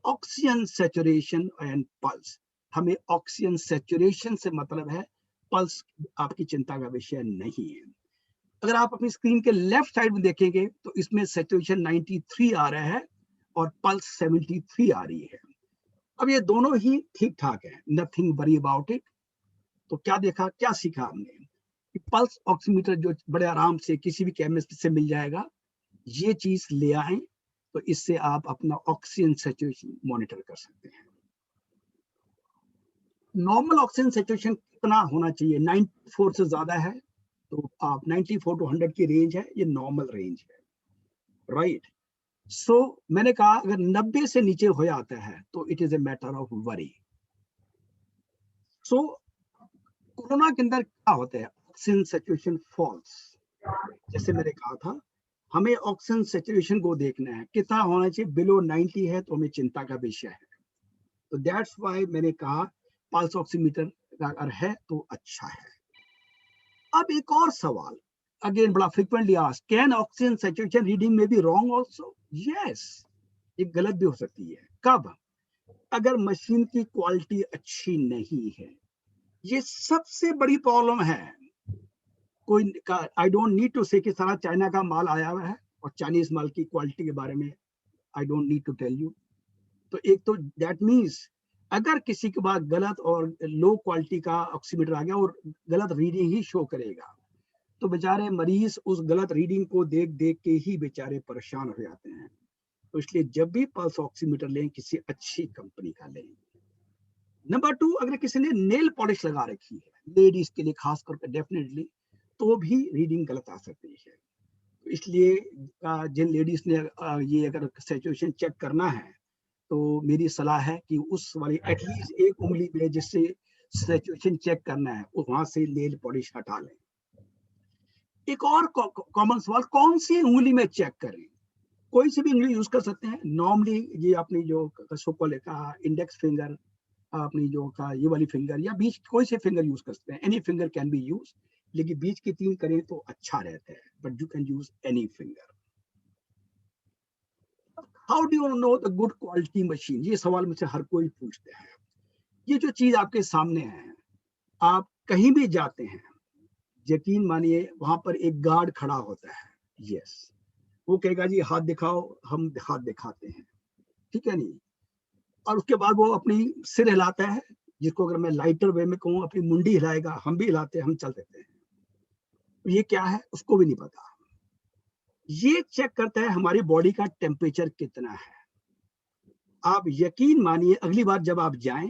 ऑक्सीजन सैचुरेशन एंड पल्स। हमें ऑक्सीजन सैचुरेशन से मतलब है, पल्स आपकी चिंता का विषय नहीं है। अगर आप अपनी स्क्रीन के लेफ्ट साइड में देखेंगे तो इसमें सैचुरेशन 93 आ रहा है और पल्स 73 आ रही है। अब ये दोनों ही ठीक ठाक है, नथिंग वरी अबाउट इट। तो क्या देखा, क्या सीखा हमने कि पल्स ऑक्सीमीटर जो बड़े आराम से किसी भी केमिस्ट से मिल जाएगा, ये चीज ले आए तो इससे आप अपना ऑक्सीजन सैचुरेशन मॉनिटर कर सकते हैं। नॉर्मल ऑक्सीजन सैचुरेशन कितना होना चाहिए? 94 से ज्यादा है तो आप 94 टू 100 की रेंज है, ये नॉर्मल रेंज है, राइट। सो मैंने कहा अगर 90 से नीचे हो जाता है तो it is a matter of worry. So corona के अंदर क्या होता है, ऑक्सीजन सैचुरेशन फॉल्स। जैसे मैंने कहा था, हमें ऑक्सीजन सैचुरेशन को देखना है, कितना होना चाहिए। बिलो 90 है तो हमें चिंता का विषय है। तो दैट्स व्हाई मैंने कहा पल्स ऑक्सीमीटर अगर है तो अच्छा है। अब एक और सवाल, अगेन बड़ा frequently ask, can oxygen saturation reading में बी रॉन्ग आल्सो? यस, ये गलत भी हो सकती है। कब? अगर मशीन की क्वालिटी अच्छी नहीं है। ये सबसे बड़ी प्रॉब्लम है। कोई आई डोंट नीड टू से कि सारा चाइना का माल आया हुआ है और चाइनीज माल की क्वालिटी के बारे में I don't need to tell you. तो एक तो दैट मीन्स अगर किसी के पास गलत और लो क्वालिटी का ऑक्सीमीटर आ गया और गलत रीडिंग ही शो करेगा, तो बेचारे मरीज उस गलत रीडिंग को देख देख के ही बेचारे परेशान हो जाते हैं। तो इसलिए जब भी पल्स ऑक्सीमीटर लें, किसी अच्छी कंपनी का लें। नंबर 2, अगर किसी ने नेल पॉलिश लगा रखी है, लेडीज के लिए खास करके डेफिनेटली, तो भी रीडिंग गलत आ सकती है। तो इसलिए जिन लेडीज ने ये अगर सैचुरेशन चेक करना है, तो मेरी सलाह है कि उस वाली एटलीस्ट एक उंगली में जिससे सैचुरेशन चेक करना है, वहां से नेल पॉलिश हटा लें। एक और कॉमन सवाल, कौन सी उंगली में चेक करें? कोई सी भी उंगली यूज कर सकते हैं। नॉर्मली ये अपनी जो सोकॉल का इंडेक्स फिंगर, अपनी जो का ये वाली फिंगर या बीच कोई से फिंगर यूज कर सकते हैं। Any finger can be use, लेकिन बीच की 3 करें तो अच्छा रहता है, but you can use any finger. How do you know the good quality machine? ये सवाल मुझसे हर कोई पूछता है। ये जो चीज आपके सामने है, आप कहीं भी जाते हैं, यकीन मानिए वहां पर एक गार्ड खड़ा होता है। यस, वो कहेगा जी हाथ दिखाओ, हम हाथ दिखाते हैं, ठीक है नहीं? और उसके बाद वो अपनी सिर हिलाता है, जिसको अगर मैं लाइटर वे में कहूँ अपनी मुंडी हिलाएगा, हम भी हिलाते हैं, हम चल देते हैं। तो ये क्या है उसको भी नहीं पता। ये चेक करता है हमारी बॉडी का टेम्परेचर कितना है। आप यकीन मानिए अगली बार जब आप जाएं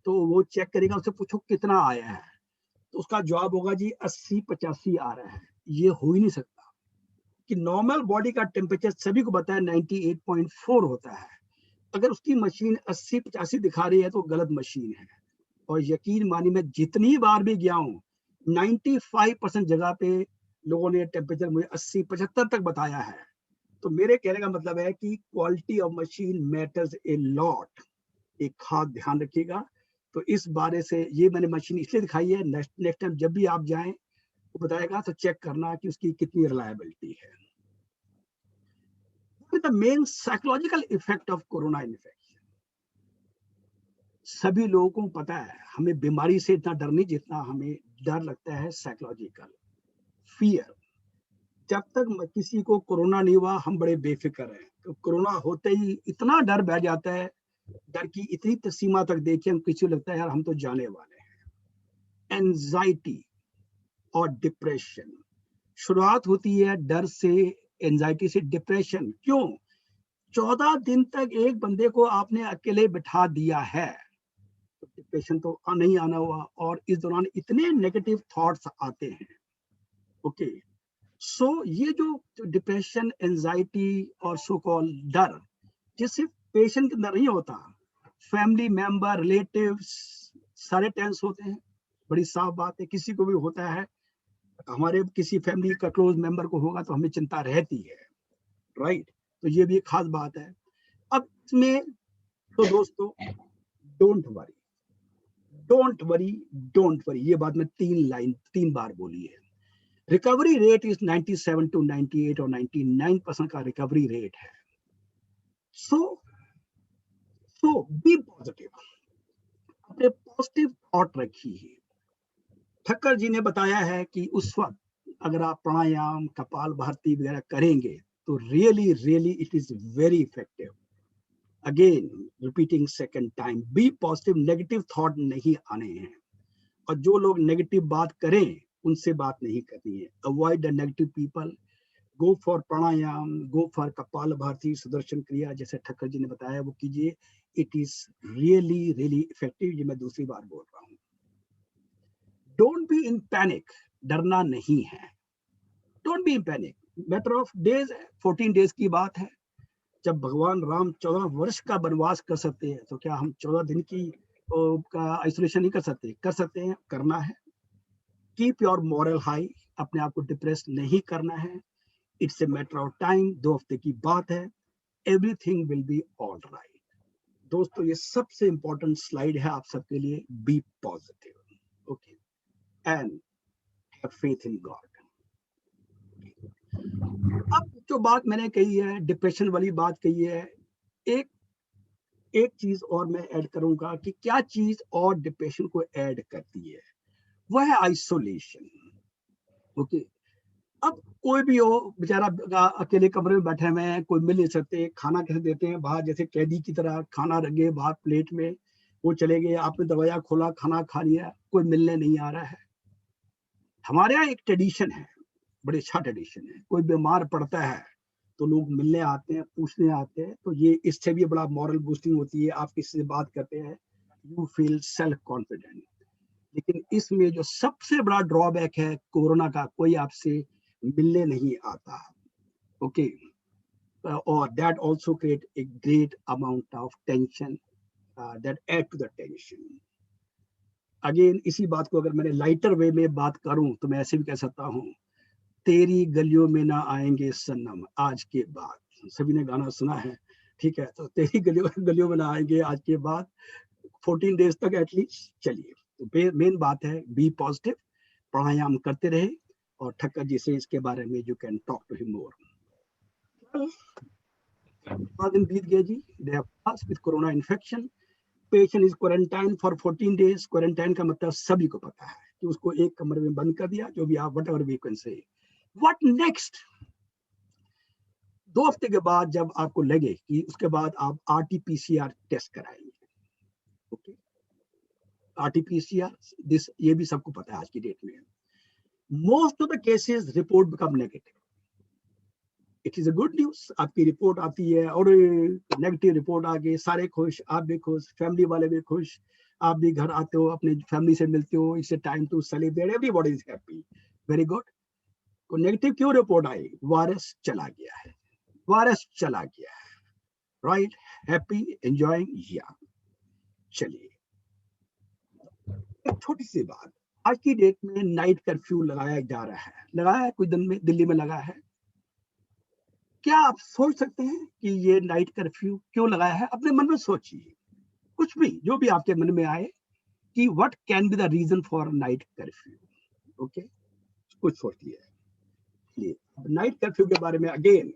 तो वो चेक करेगा, उससे पूछो कितना आया है, तो उसका जवाब होगा जी 80-85 आ रहा है। ये हो ही नहीं सकता कि नॉर्मल बॉडी का टेम्परेचर सभी को पता है 98.4 होता है। अगर उसकी मशीन 80-85 दिखा रही है तो गलत मशीन है। और यकीन मानिए मैं जितनी बार भी गया हूँ, 95% जगह पे लोगों ने टेम्परेचर मुझे 80-75 तक बताया है। तो मेरे कहने का मतलब है कि quality of machine matters a lot. एक खास ध्यान रखिएगा। तो इस बारे से ये मैंने मशीन इसलिए दिखाई है, नेक्स्ट टाइम जब भी आप जाएं वो बताएगा तो चेक करना कि उसकी कितनी रिलायबिलिटी है। The main psychological effect of corona infection. सभी लोगों को पता है हमें बीमारी से इतना डर नहीं जितना हमें डर लगता है साइकोलॉजिकल फियर। जब तक किसी को कोरोना नहीं हुआ हम बड़े बेफिक्र हैं, तो कोरोना होते ही इतना डर बैठ जाता है, डर की इतनी सीमा तक देखिए हम किसी को लगता है यार हम तो जाने वाले हैं। एंजाइटी और डिप्रेशन शुरुआत होती है डर से, एंजाइटी से डिप्रेशन। क्यों? 14 दिन तक एक बंदे को आपने अकेले बिठा दिया है, तो डिप्रेशन तो नहीं आना हुआ। और इस दौरान इतने नेगेटिव थॉट्स आते हैं। ओके, सो ये जो डिप्रेशन, एंजाइटी और सो कॉल डर, जिससे पेशेंट के अंदर नहीं होता, फैमिली मेंबर, रिलेटिव्स सारे टेंस होते हैं। बड़ी साफ बात है, किसी को भी होता है, हमारे किसी फैमिली का क्लोज मेंबर को होगा तो हमें चिंता रहती है, राइट? तो ये भी एक खास बात है। अब इसमें तो दोस्तों don't worry, don't worry, don't worry, ये बात मैं 3 बार बोली है। रिकवरी रेट इज 97 to 98 और 99% का रिकवरी रेट है। सो बी पॉजिटिव, अपने पॉजिटिव थॉट रखिए। ठक्कर जी ने बताया है कि उस वक्त अगर आप प्राणायाम, कपाल भारती वगैरह करेंगे तो really it is very effective. Again repeating second time, be positive, negative thought नहीं आने हैं। और जो लोग नेगेटिव बात करें उनसे बात नहीं करनी है। Avoid the negative people, go for pranayama, go for कपाल भारती, सुदर्शन क्रिया जैसे ठक्कर जी ने बताया वो कीजिए। It is really effective. ये मैं दूसरी बार बोल रहा हूँ। डोंट बी इन पैनिक, डरना नहीं है। Don't be in panic, matter of days, 14 days की बात है। जब भगवान राम 14 वर्ष का वनवास कर सकते हैं, तो क्या हम 14 दिन की का आइसोलेशन नहीं कर सकते? कर सकते हैं, करना है। कीप योर मॉरल हाई, अपने आप को डिप्रेस नहीं करना है। It's a matter of time, 2 हफ्ते की बात है। Everything will be all right. दोस्तों ये सबसे इंपॉर्टेंट स्लाइड है आप सबके लिए। Be positive, okay, and have faith in God. अब जो बात मैंने कही है, डिप्रेशन वाली बात कही है, एक चीज और मैं ऐड करूंगा कि क्या चीज और डिप्रेशन को ऐड करती है, वह है आइसोलेशन। ओके, अब कोई भी हो बेचारा अकेले कमरे में बैठे हुए हैं, कोई मिल नहीं सकते, खाना कैसे देते हैं बाहर, जैसे कैदी की तरह खाना रख गए बाहर प्लेट में, वो चले गए, आपने दरवाजा खोला, खाना खा लिया, कोई मिलने नहीं आ रहा है। हमारे यहाँ एक ट्रेडिशन है, बड़े अच्छा ट्रेडिशन है, कोई बीमार पड़ता है तो लोग मिलने आते हैं, पूछने आते हैं, तो ये इससे भी बड़ा मॉरल बूस्टिंग होती है। आप किसी से बात करते हैं, यू फील सेल्फ कॉन्फिडेंट। लेकिन इसमें जो सबसे बड़ा ड्रॉबैक है कोरोना का, कोई आपसे मिलने नहीं आता। ओके, और that also create a great amount of tension, that add to the tension. Again इसी बात को अगर मैंने लाइटर वे में बात करूं तो मैं ऐसे भी कह सकता हूं, तेरी गलियों में ना आएंगे सनम आज के बाद। सभी ने गाना सुना है, ठीक है, तो तेरी गलियों में ना आएंगे आज के बाद, 14 डेज तक एटलीस्ट चलिए। तो मेन बात है बी पॉजिटिव, प्राणायाम करते रहे, और ठक्कर जी से इसके बारे में you can talk to him more. 5 दिन बीत गए जी, they have passed with corona infection, patient is quarantine for 14 days. Quarantine का मतलब सभी को पता है कि उसको एक कमरे में बंद कर दिया, जो भी आप whatever we can say. What next? 2 हफ्ते के बाद जब आपको लगे कि उसके बाद आप आरटीपीसीआर टेस्ट कराएंगे। ओके, आरटीपीसीआर दिस, ये भी सबको पता है आज की डेट में। Most of the cases report become negative. It is a good news, आपकी रिपोर्ट आती है और नेगेटिव रिपोर्ट आ गई, सारे खुश, आप भी खुश, फैमिली वाले भी खुश, आप भी घर आते हो, अपने फैमिली से मिलते हो, it's a time to celebrate, everybody is happy, very good. तो नेगेटिव क्यों रिपोर्ट आई? वायरस चला गया है, वायरस चला गया है, राइट, हैप्पी, एंजॉयिंग, या चलिए। एक छोटी सी बात, आज की डेट में नाइट कर्फ्यू लगाया जा रहा है, लगाया है कुछ दिन में, दिल्ली में लगा है। क्या आप सोच सकते हैं कि ये नाइट कर्फ्यू क्यों लगाया है? अपने मन में सोचिए, कुछ भी, जो भी आपके मन में आए कि what can be the reason for night curfew. Okay, कुछ सोचिए। नाइट कर्फ्यू के बारे में अगेन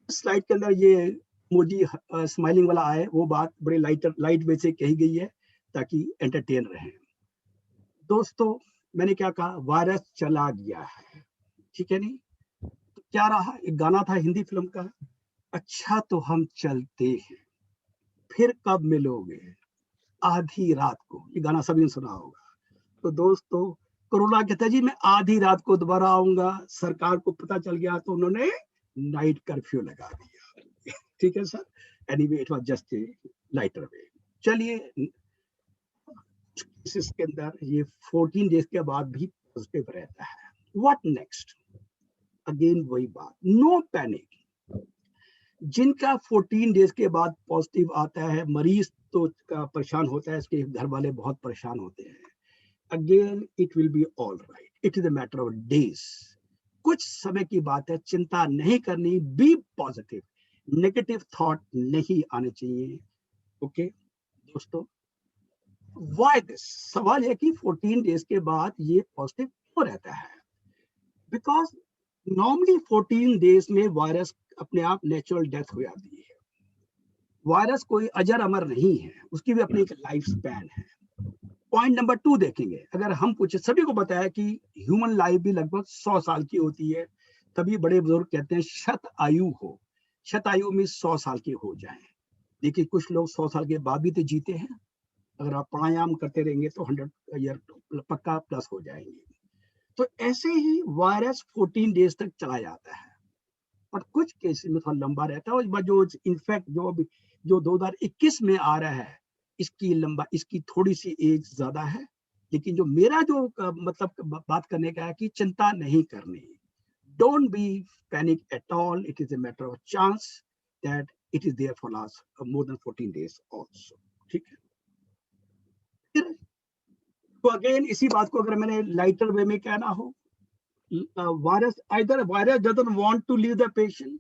स्लाइड के अंदर ये मोजी स्माइलिंग वाला आए, वो बात बड़े लाइट वे से कही गई है ताकि एंटरटेन रहे। दोस्तों, मैंने क्या कहा? वायरस चला गया है, ठीक है नहीं? तो क्या रहा? एक गाना था हिंदी फिल्म का, अच्छा तो हम चलते हैं, फिर कब मिलोगे, आधी रात को। ये गाना सभी ने सुना होगा। तो दोस्तों, कोरोना कहता है जी मैं आधी रात को दोबारा आऊंगा, सरकार को पता चल गया तो उन्होंने नाइट कर्फ्यू लगा दिया। ठीक है sir, anyway it was just a lighter वे। चलिए, इसके अंदर ये 14 डेज के बाद भी पॉजिटिव रहता है। What next? अगेन वही बात, नो पैनिक। जिनका 14 डेज के बाद पॉजिटिव आता है, मरीज तो परेशान होता है, इसके घर वाले बहुत परेशान होते हैं। Again it will be all right, it is a matter of days, कुछ समय की बात है, चिंता नहीं करनी, बी पॉजिटिव, नेगेटिव थॉट नहीं आने चाहिए। ओके दोस्तों, व्हाई दिस? सवाल है कि 14 डेज के बाद ये पॉजिटिव क्यों रहता है? बिकॉज नॉर्मली 14 डेज में वायरस अपने आप नेचुरल डेथ हो जाती है। वायरस कोई अजर अमर नहीं है, उसकी भी अपनी एक लाइफ स्पैन है। पॉइंट नंबर 2 देखेंगे, अगर हम पूछे, सभी को पता है कि ह्यूमन लाइफ भी लगभग 100 साल की होती है, तभी बड़े बुजुर्ग कहते हैं शत आयु हो, शत आयु में 100 साल के हो जाएं। देखिए कुछ लोग 100 साल के बाद भी तो जीते हैं, अगर आप प्राणायाम करते रहेंगे तो 100 ईयर पक्का प्लस हो जाएंगे। तो ऐसे ही वायरस 14 डेज तक चला जाता है, पर कुछ केस में थोड़ा लंबा रहता है। और जो इनफैक्ट जो 2021 में आ रहा है, इसकी थोड़ी सी एज ज्यादा है, लेकिन जो मेरा जो मतलब बात करने का है कि चिंता नहीं करनी, don't be panic at all, it is a matter of chance that it is there for last more than 14 days also. ठीक है, फिर तो अगेन इसी बात को अगर मैंने लाइटर वे में कहना हो, virus, either virus doesn't want to leave the patient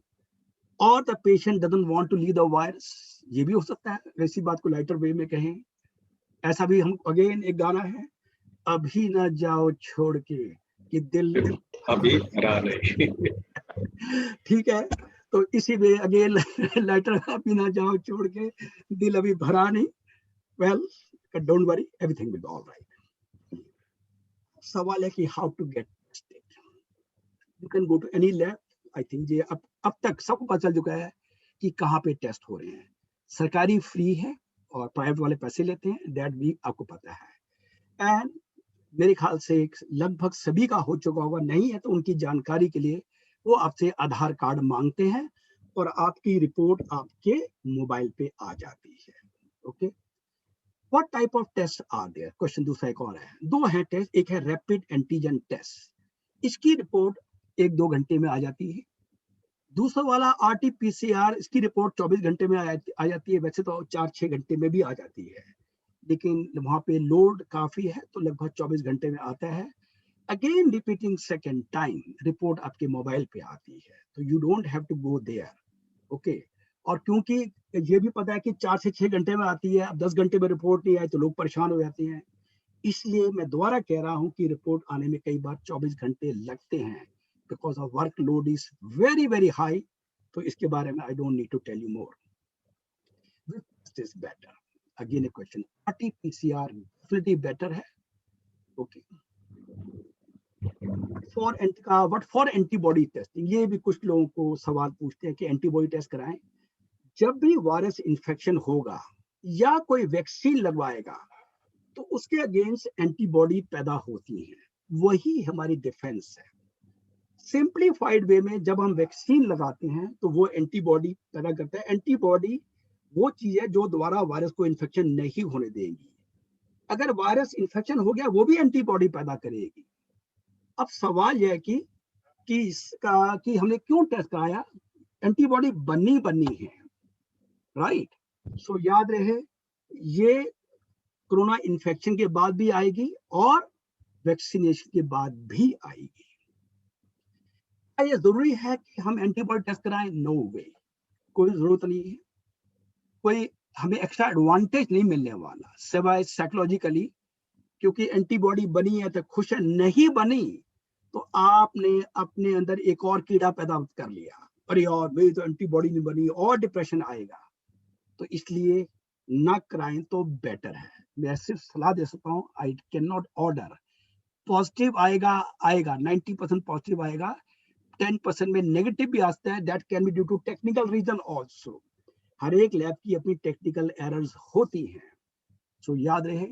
or the patient doesn't want to leave the virus, ये भी हो सकता है। ऐसी बात को लाइटर वे में कहें, ऐसा भी हम अगेन एक गाना है, अभी ना जाओ छोड़ के कि दिल अभी हरा नहीं। ठीक है, तो इसी में अगेन लेटर अभी ना जाओ छोड़ के, दिल अभी भरा नहीं। Well don't worry, everything will be all right. सवाल है कि how to get tested. You can go to any lab. I think ये अब तक सबको पता चल चुका है कि कहाँ पे टेस्ट हो रहे हैं। सरकारी फ्री है और प्राइवेट वाले पैसे लेते हैं, दैट भी आपको पता है। एंड मेरे ख्याल से लगभग सभी का हो चुका होगा, नहीं है तो उनकी जानकारी के लिए वो आपसे आधार कार्ड मांगते हैं और आपकी रिपोर्ट आपके मोबाइल पे आ जाती है। Okay, what type of test are there? Question दूसरा एक और है, दो है टेस्ट, एक है रैपिड एंटीजन टेस्ट, इसकी रिपोर्ट 1-2 घंटे में आ जाती है। दूसरा वाला RT-PCR, इसकी रिपोर्ट 24 घंटे में आ जाती है, वैसे तो 4-6 घंटे में भी आ जाती है, लेकिन वहां पे लोड काफी है तो लगभग 24 घंटे में आता है। Again repeating second time report आपके मोबाइल पे आती है, तो you don't have to go there. Okay, और क्योंकि ये भी पता है कि 4 से 6 घंटे में आती है, अब 10 घंटे में रिपोर्ट नहीं आई तो लोग परेशान हो जाते हैं, इसलिए मैं दोबारा कह रहा हूं कि रिपोर्ट आने में कई बार 24 घंटे लगते हैं, because of work load is very very high. तो इसके बारे में I don't need to tell you more, which is better. Again a question, RT-PCR definitely better है। ओके, फॉर एंटीबॉडी टेस्टिंग, ये भी कुछ लोगों को सवाल पूछते हैं कि एंटीबॉडी टेस्ट कराएं। जब भी वायरस इन्फेक्शन होगा या कोई वैक्सीन लगवाएगा तो उसके अगेंस्ट एंटीबॉडी पैदा होती है, वही हमारी डिफेंस है। सिंप्लीफाइड वे में जब हम वैक्सीन लगाते हैं तो वो एंटीबॉडी पैदा करता है। एंटीबॉडी वो चीज है जो दोबारा वायरस को इन्फेक्शन नहीं होने देगी। अगर वायरस इन्फेक्शन हो गया वो भी एंटीबॉडी पैदा करेगी। अब सवाल यह है कि इसका कि हमने क्यों टेस्ट कराया, एंटीबॉडी बननी है, राइट। सो याद रहे, ये कोरोना इन्फेक्शन के बाद भी आएगी और वैक्सीनेशन के बाद भी आएगी। क्या ये जरूरी है कि हम एंटीबॉडी टेस्ट कराएं? नो वे, कोई जरूरत नहीं है, कोई हमें एक्स्ट्रा एडवांटेज नहीं मिलने वाला सिवाय साइकोलॉजिकली, क्योंकि एंटीबॉडी बनी है तो खुश है, नहीं बनी तो आपने अपने अंदर एक और कीड़ा पैदा कर लिया, अरे यार मेरी तो एंटीबॉडी नहीं बनी, और डिप्रेशन आएगा। तो इसलिए ना कराएं तो बेटर है। मैं सिर्फ सलाह दे सकता हूँ, I can not order. Positive आएगा 90% पॉजिटिव आएगा, 10% में नेगेटिव भी आता है, that can be due to technical reason also. हर एक लैब की अपनी टेक्निकल एरर्स होती हैं, सो याद रहे,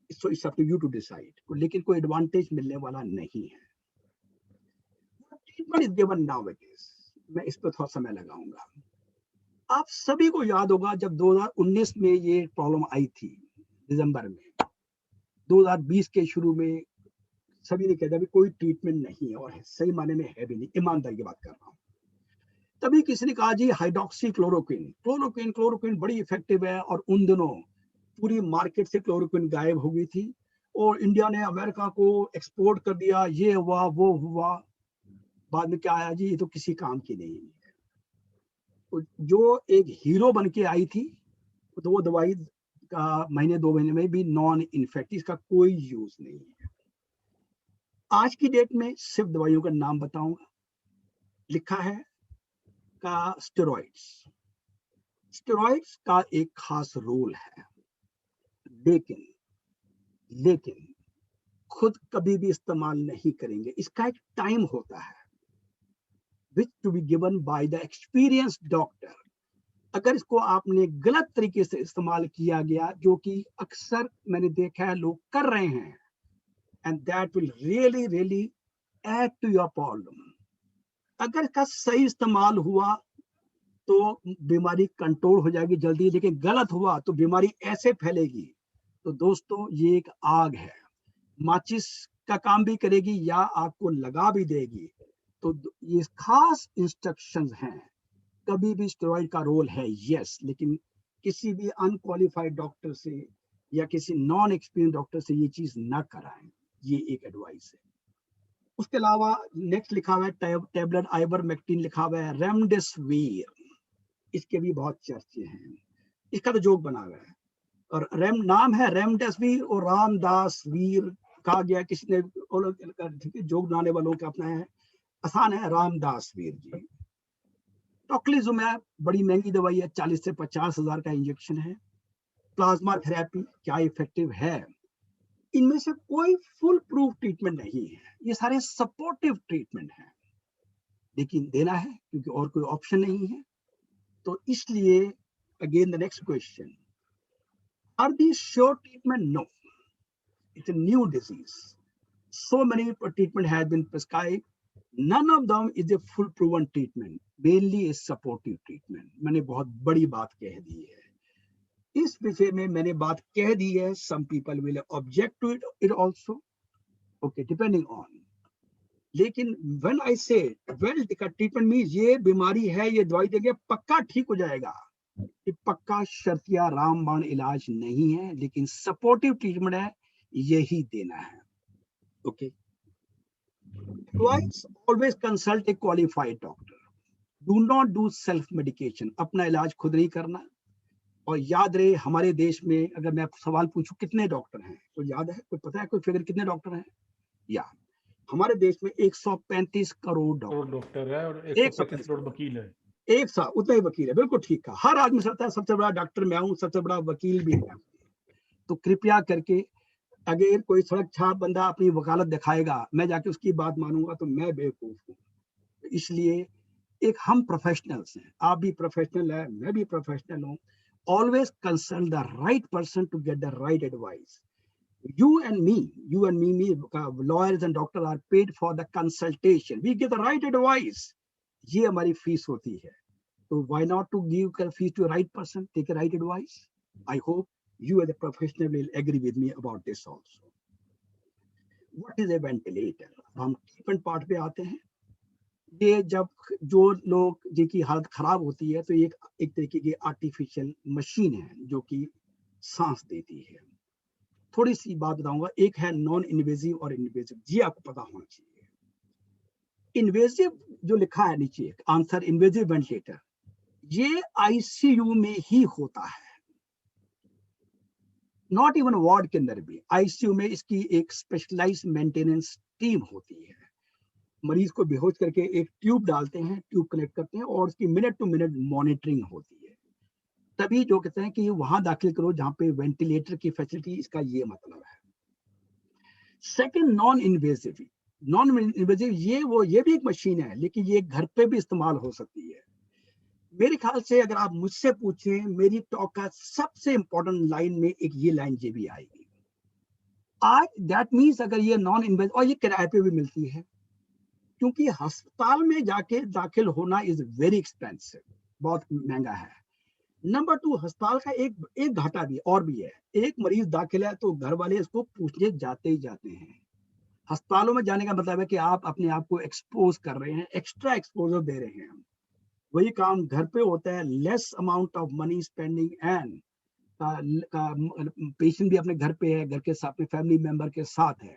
so it's up to you to decide, लेकिन कोई एडवांटेज मिलने वाला नहीं है। ट्रीटमेंट इज गिवन नाउअडेज, मैं इस पर थोड़ा समय लगाऊंगा। आप सभी को याद होगा जब 2019 में ये प्रॉब्लम आई थी दिसंबर में, 2020 के शुरू में सभी ने कहा भी कोई ट्रीटमेंट नहीं है, और सही माने में है भी नहीं, ईमानदारी की बात कर रहा हूँ। तभी किसी ने कहा जी हाइड्रोक्सी क्लोरोक्विन बड़ी इफेक्टिव है, और उन दिनों पूरी मार्केट से क्लोरोक्विन गायब हो गई थी और इंडिया ने अमेरिका को एक्सपोर्ट कर दिया, ये हुआ वो हुआ। बाद में क्या आया जी, ये तो किसी काम की नहीं है। तो जो एक हीरो बन के आई थी तो वो दवाई का महीने 2 महीने में भी नॉन इन्फेक्टिव, इसका कोई यूज नहीं है। आज की डेट में सिर्फ दवाइयों का नाम बताऊंगा, लिखा है का स्टेरॉइड्स का एक खास रोल है, लेकिन खुद कभी भी इस्तेमाल नहीं करेंगे, इसका एक टाइम होता है which to be given by the experienced doctor। अगर इसको आपने गलत तरीके से इस्तेमाल किया गया, जो कि अक्सर मैंने देखा है लोग कर रहे हैं, and that will really add to your problem। अगर इसका सही इस्तेमाल हुआ तो बीमारी कंट्रोल हो जाएगी जल्दी, लेकिन गलत हुआ तो बीमारी ऐसे फैलेगी। तो दोस्तों ये एक आग है, माचिस का काम भी करेगी या आपको लगा भी देगी। तो ये खास इंस्ट्रक्शंस हैं। कभी भी स्टेरॉइड का रोल है यस, लेकिन किसी भी अनक्वालिफाइड डॉक्टर से या किसी नॉन एक्सपीरियंस डॉक्टर से ये चीज ना कराएं, ये एक एडवाइस है। उसके अलावा नेक्स्ट लिखा हुआ है टेबलेट आइवरमेक्टिन लिखा हुआ है, रेमडेसिविर, इसके भी बहुत चर्चे हैं, इसका तो जोक बना हुआ है, और नाम है रेमडेसिविर और रामदास वीर कहा गया, किसी ने जोक बनाने वालों का अपना है। आसान है, रामदास वीर जी। टोक्लिजुमैब बड़ी महंगी दवाई है, 40 से 50 हजार का इंजेक्शन है। प्लाज्मा थेरेपी क्या इफेक्टिव है? इनमें से कोई फुल प्रूफ ट्रीटमेंट नहीं है, ये सारे सपोर्टिव ट्रीटमेंट है, लेकिन देना है क्योंकि और कोई ऑप्शन नहीं है। तो इसलिए again the next question, are the sure treatment? No, it's a new disease, so many treatment has been prescribed, none of them is a full proven treatment, mainly is supportive treatment। मैंने बहुत बड़ी बात कह दी है इस विषय में, मैंने बात कह दी है। some people will object to it also, okay, depending on, लेकिन when I say well treatment means ये बीमारी है, ये दवाई देंगे पक्का ठीक हो जाएगा, ये पक्का शर्तिया रामबाण इलाज नहीं है, लेकिन सपोर्टिव ट्रीटमेंट है, यही देना है। Okay. Twice, always consult a qualified doctor. Do not do self-medication. अपना इलाज खुद नहीं करना। और याद रहे, हमारे देश में अगर मैं आपको सवाल पूछूं कितने डॉक्टर हैं, तो याद है, कोई पता है, कोई फिगर कितने डॉक्टर हैं? या हमारे देश में 135 करोड़ डॉक्टर है और 135 करोड़ वकील है। एक साथ उतना ही वकील है, बिल्कुल ठीक कहा। हर आदमी सोचता है सबसे बड़ा डॉक्टर मैं हूँ, सबसे बड़ा वकील भी मैं हूँ। तो कृपया करके अगर कोई सड़क छाप बंदा अपनी वकालत दिखाएगा, मैं जाके उसकी बात मानूंगा तो मैं बेवकूफ हूँ। इसलिए एक हम प्रोफेशनल्स हैं, आप भी प्रोफेशनल है, मैं भी प्रोफेशनल हूँ। Always consult the right person to get the right advice. You and me lawyers and doctor are paid for the consultation, we give the right advice, ये हमारी फीस होती है। तो why not to give fees to right person, take a right advice. I hope you as a professional will agree with me about this also. What is a ventilator? हम treatment part पे आते हैं। ये जब जो लोग जिनकी हालत खराब होती है, तो एक तरीके की आर्टिफिशियल मशीन है जो कि सांस देती है। थोड़ी सी बात बताऊंगा, एक है नॉन इन्वेजिव और इन्वेजिव, ये आपको पता होना चाहिए। इन्वेजिव जो लिखा है नीचे आंसर, इन्वेजिव वेंटिलेटर, ये आईसीयू में ही होता है, नॉट इवन वार्ड के अंदर भी। आईसीयू में इसकी एक स्पेशलाइज मेंटेनेंस टीम होती है। मरीज को बेहोश करके एक ट्यूब डालते हैं, ट्यूब कनेक्ट करते हैं और उसकी मिनट टू मिनट मॉनिटरिंग होती है। तभी जो कहते हैं कि वहां दाखिल करो जहां पे वेंटिलेटर की फैसिलिटी, इसका ये मतलब है। Second, non invasive. Non invasive ये भी एक मशीन है, लेकिन ये घर पे भी इस्तेमाल हो सकती है। मेरे ख्याल से अगर आप मुझसे पूछें, मेरी टॉक का सबसे इंपॉर्टेंट लाइन में एक ये लाइन ये भी आएगी आज। दैट मीन्स अगर ये नॉन इन्वेजिव, और ये किराए पे भी मिलती है, क्योंकि अस्पताल में जाके दाखिल होना इज वेरी एक्सपेंसिव, बहुत महंगा है। नंबर 2, अस्पताल का एक घाटा भी और भी है। एक मरीज दाखिल है तो घर वाले इसको पूछने जाते ही जाते हैं। अस्पतालों में जाने का मतलब है कि आप अपने आप को एक्सपोज कर रहे हैं, एक्स्ट्रा एक्सपोजर दे रहे हैं। वही काम घर पे होता है, less amount of money spending, and patient भी अपने घर पे है, घर के साथ अपने फैमिली मेंबर के साथ है।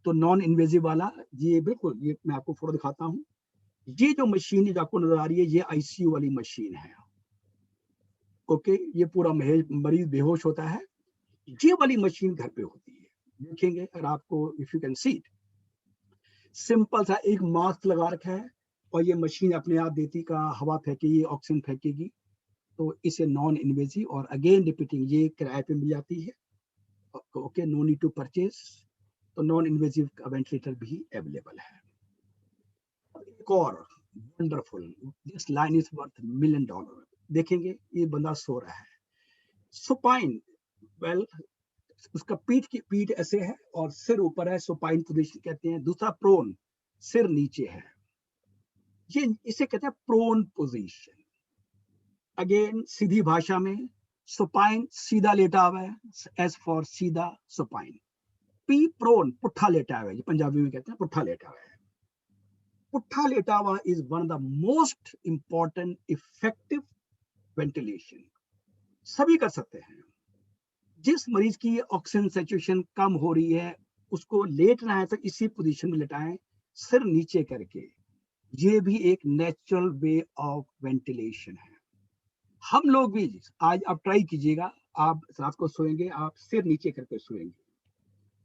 तो नॉन इन्वेजिव वाला ये बिल्कुल, ये मैं आपको फोटो दिखाता हूँ। ये जो मशीन जो आपको नजर आ रही है, ये आईसीयू वाली मशीन है। ओके, ये पूरा मरीज बेहोश होता है, ये वाली मशीन घर पे होती है। देखेंगे अगर आपको, if you can see it, simple सा एक मास्क लगा रखा है और ये मशीन अपने आप देती का हवा फेंकेगी, ऑक्सीजन फेंकेगी। तो इसे नॉन इन्वेजिव, और अगेन रिपीटिंग, ये किराए पे मिल जाती है। Okay, no need to purchase. तो नॉन इन्वेजिव का वेंटिलेटर भी अवेलेबल है। एक और wonderful, this line is worth $1 million। देखेंगे ये बंदा सो रहा है, सुपाइन, वेल उसका पीठ ऐसे है और सिर ऊपर है, सुपाइन पोजीशन कहते हैं। दूसरा प्रोन, सिर नीचे है, ये इसे कहते हैं प्रोन पोजीशन। अगेन सीधी भाषा में, सुपाइन सीधा लेटा हुआ है, एस फॉर सीधा सुपाइन। पी प्रोन, पुट्ठा लेटा हुआ है, पंजाबी में कहते हैं पुट्ठा लेटा हुआ है। पुट्ठा लेटा हुआ is one of the most important effective ventilation, सभी कर सकते हैं। जिस मरीज की ऑक्सीजन सैचुरेशन कम हो रही है, उसको लेटना है तो इसी पोजीशन में लेटाएं, सिर नीचे करके। ये भी एक नेचुरल वे ऑफ वेंटिलेशन है। हम लोग भी आज आप ट्राई कीजिएगा, आप रात को सोएंगे, आप सिर नीचे करके सोएंगे,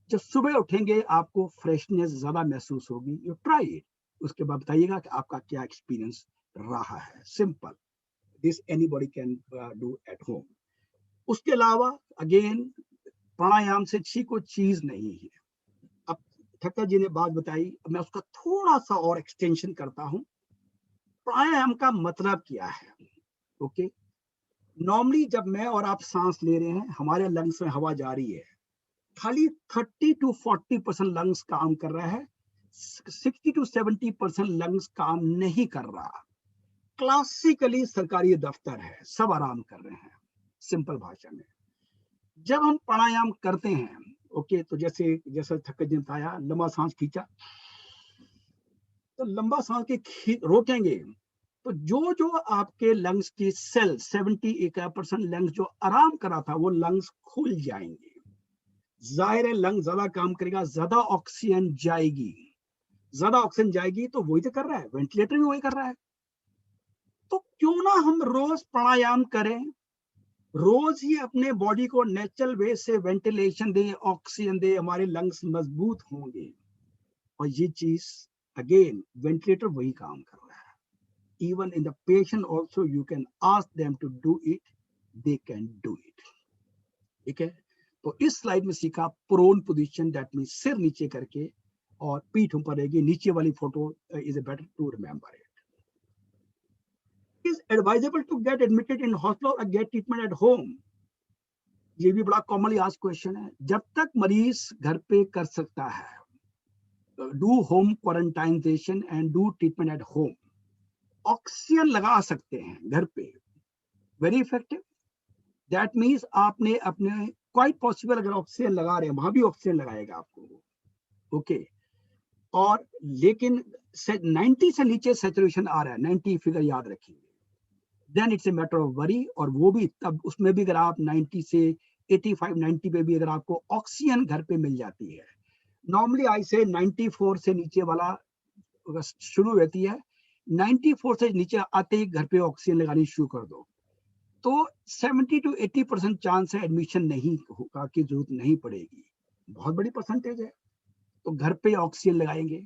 जब सुबह उठेंगे आपको फ्रेशनेस ज्यादा महसूस होगी। यू ट्राई इट, उसके बाद बताइएगा कि आपका क्या एक्सपीरियंस रहा है। Simple, this anybody can do at home. उसके अलावा अगेन प्राणायाम से अच्छी कोई चीज नहीं है। अब ठक्कर जी ने बात बताई, मैं उसका थोड़ा सा और एक्सटेंशन करता हूं। प्राणायाम का मतलब क्या है? ओके, नॉर्मली जब मैं और आप सांस ले रहे हैं, हमारे लंग्स में हवा जा रही है, खाली 30 to 40% लंग्स काम कर रहा है, 60 to 70% लंग्स काम नहीं कर रहा। क्लासिकली सरकारी दफ्तर है, सब आराम कर रहे हैं। सिंपल भाषा में जब हम प्राणायाम करते हैं, ओके, तो जैसे ठक्कर जी ने बताया, लंबा सांस खींचा, तो लंबा सांस के रोकेंगे तो जो जो आपके लंग्स की सेल 70% लंग्स जो आराम करा था, वो लंग्स खुल जाएंगे। जाहिर है लंग ज्यादा काम करेगा, ज्यादा ऑक्सीजन जाएगी, ज्यादा ऑक्सीजन जाएगी तो वही तो कर रहा है, वेंटिलेटर भी वही कर रहा है। तो क्यों ना हम रोज प्राणायाम करें, रोज ही अपने बॉडी को नेचुरल वे से वेंटिलेशन दे, ऑक्सीजन दे, हमारे लंग्स मजबूत होंगे। और ये चीज अगेन वेंटिलेटर वही काम कर रहा है। Even in the patient also you can ask them to do it, they can do it. ठीक है, तो इस स्लाइड में सीखा प्रोन पोजीशन, दैट मींस सिर नीचे करके और पीठ ऊपर रहेगी। नीचे वाली photo is a better to remember it. Is advisable to get admitted in hospital और गेट ट्रीटमेंट एट होम? ये भी बड़ा कॉमनली आस्क्ड क्वेश्चन है। जब तक मरीज घर पे कर सकता है, do home quarantination and do treatment at home. Oxygen लगा सकते हैं घर पे, वेरी इफेक्टिव। दैट मीन्स आपने अपने क्वाइट पॉसिबल अगर ऑक्सीजन लगा रहे हैं, वहां भी ऑक्सीजन लगाएगा आपको, ओके। और लेकिन 90 से नीचे सैचुरेशन आ रहा है, 90 फिगर याद रखिए, then it's a matter of worry. और वो भी तब, उसमें भी अगर आप 90 से 85 90 पे भी अगर आपको ऑक्सीजन घर पे मिल जाती है, नॉर्मली आई से 94 से नीचे वाला शुरू रहती है, 94 से नीचे आते ही घर पे ऑक्सीजन लगानी शुरू कर दो, तो 70 to 80% चांस है एडमिशन नहीं होगा, की जरूरत नहीं पड़ेगी। बहुत बड़ी परसेंटेज है। तो घर पे ऑक्सीजन लगाएंगे।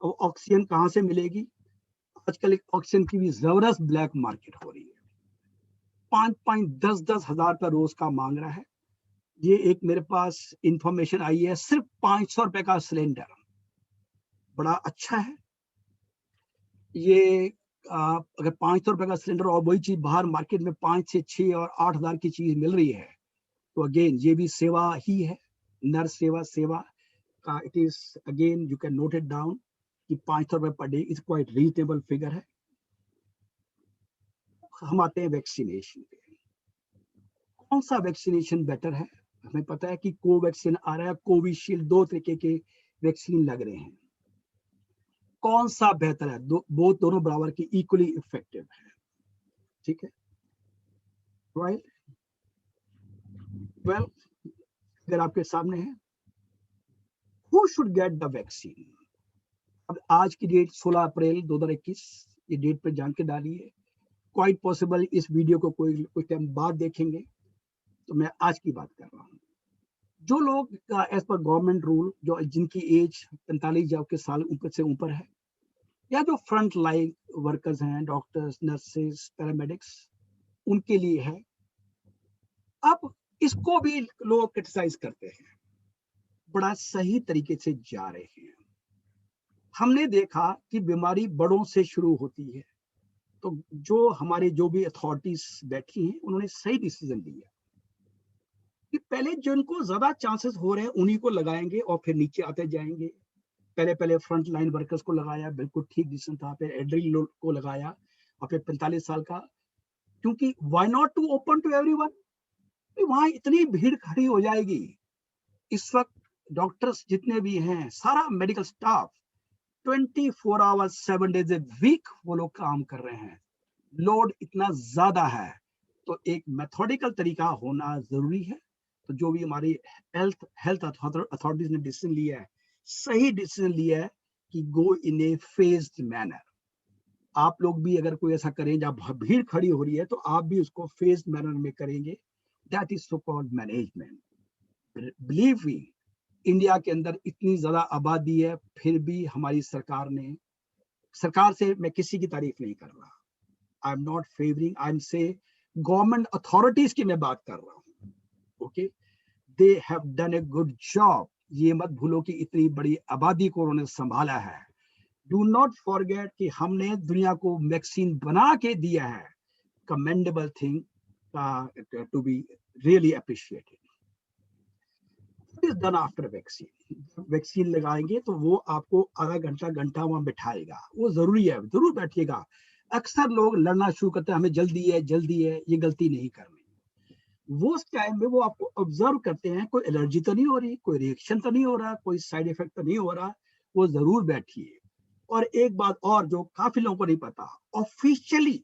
और ऑक्सीजन कहाँ से मिलेगी? आजकल एक ऑक्सीजन की भी जबरदस्त ब्लैक मार्केट हो रही है। 5 10 हजार रुपया रोज का मांग रहा है। ये एक मेरे पास इंफॉर्मेशन आई है, सिर्फ 500 रुपए का सिलेंडर, बड़ा अच्छा है ये। अगर 500 रुपए का सिलेंडर और वही चीज बाहर मार्केट में 5 से 6 और 8 हजार की चीज मिल रही है, तो अगेन ये भी सेवा ही है, नर सेवा का। It is again you can note it down कि 500 रुपए per day is quite reasonable figure है। हम आते हैं वैक्सीनेशन पे। कौन सा वैक्सीनेशन बेटर है? हमें पता है कि कोवैक्सीन आ रहा है, कोविशील्ड, 2 तरीके के वैक्सीन लग रहे हैं। कौन सा बेहतर है? दोनों बराबर की इक्वली इफेक्टिव है। ठीक है, राइट। वेल, अगर आपके सामने है, who should get the vaccine? अब आज की डेट 16 अप्रैल 2021, ये डेट पे जान के डालिए। क्वाइट पॉसिबल इस वीडियो को कुछ टाइम बाद देखेंगे, तो मैं आज की बात कर रहा हूँ। जो लोग एज पर गवर्नमेंट रूल, जो जिनकी एज 45 साल से ऊपर है, या जो फ्रंट लाइन वर्कर्स हैं, डॉक्टर्स, नर्सेस, पैरामेडिक्स, उनके लिए है। अब इसको भी लोग क्रिटिसाइज करते हैं, बड़ा सही तरीके से जा रहे हैं। हमने देखा कि बीमारी बड़ों से शुरू होती है, तो जो भी अथॉरिटीज बैठी हैं, उन्होंने सही डिसीजन लिया कि पहले जिनको ज्यादा चांसेस हो रहे हैं उन्हीं को लगाएंगे और फिर नीचे आते जाएंगे। पहले फ्रंट लाइन वर्कर्स को लगाया, बिल्कुल ठीक डिसीजन था। फिर एल्डरली लोग को लगाया, और फिर 45 साल का, क्योंकि why not to open to everyone? वहां इतनी भीड़ खड़ी हो जाएगी। इस वक्त डॉक्टर्स जितने भी हैं, सारा medical staff 24 hours 7 days a week वो लोग काम कर रहे हैं। लोड इतना ज्यादा है, तो एक मेथोडिकल तरीका होना जरूरी है। तो जो भी हमारी हेल्थ अथॉरिटीज ने डिसीजन लिया है, सही डिसीजन लिया है कि गो इन ए फेज्ड मैनर। आप लोग भी अगर कोई ऐसा करें जब भीड़ खड़ी हो रही है, तो आप भी उसको फेज्ड मैनर में करेंगे। That is so called management. Believe me, India के अंदर इतनी ज्यादा आबादी है, फिर भी हमारी सरकार ने सरकार से मैं किसी की तारीफ नहीं कर रहा, आई am not favouring, I am से गवर्नमेंट अथॉरिटीज की मैं बात कर रहा हूँ। Okay, they have done a good job. ये मत भूलो कि इतनी बड़ी आबादी को उन्होंने संभाला है। डू नॉट फॉरगेट कि हमने दुनिया को वैक्सीन बना के दिया है। Commendable thing to be really appreciated. Done after vaccine, vaccine लगाएंगे तो वो आपको आधा घंटा घंटा वहां बिठाएगा, वो जरूरी है, जरूर बैठिएगा। अक्सर लोग लड़ना शुरू करते हैं, हमें जल्दी है जल्दी है, ये गलती नहीं करनी। वो उस टाइम में वो आपको ऑब्जर्व करते हैं, कोई एलर्जी तो नहीं हो रही, कोई रिएक्शन तो नहीं हो रहा, कोई साइड इफेक्ट तो नहीं हो रहा, वो जरूर बैठिए। और एक बात और जो काफी लोगों को नहीं पता, ऑफिशियली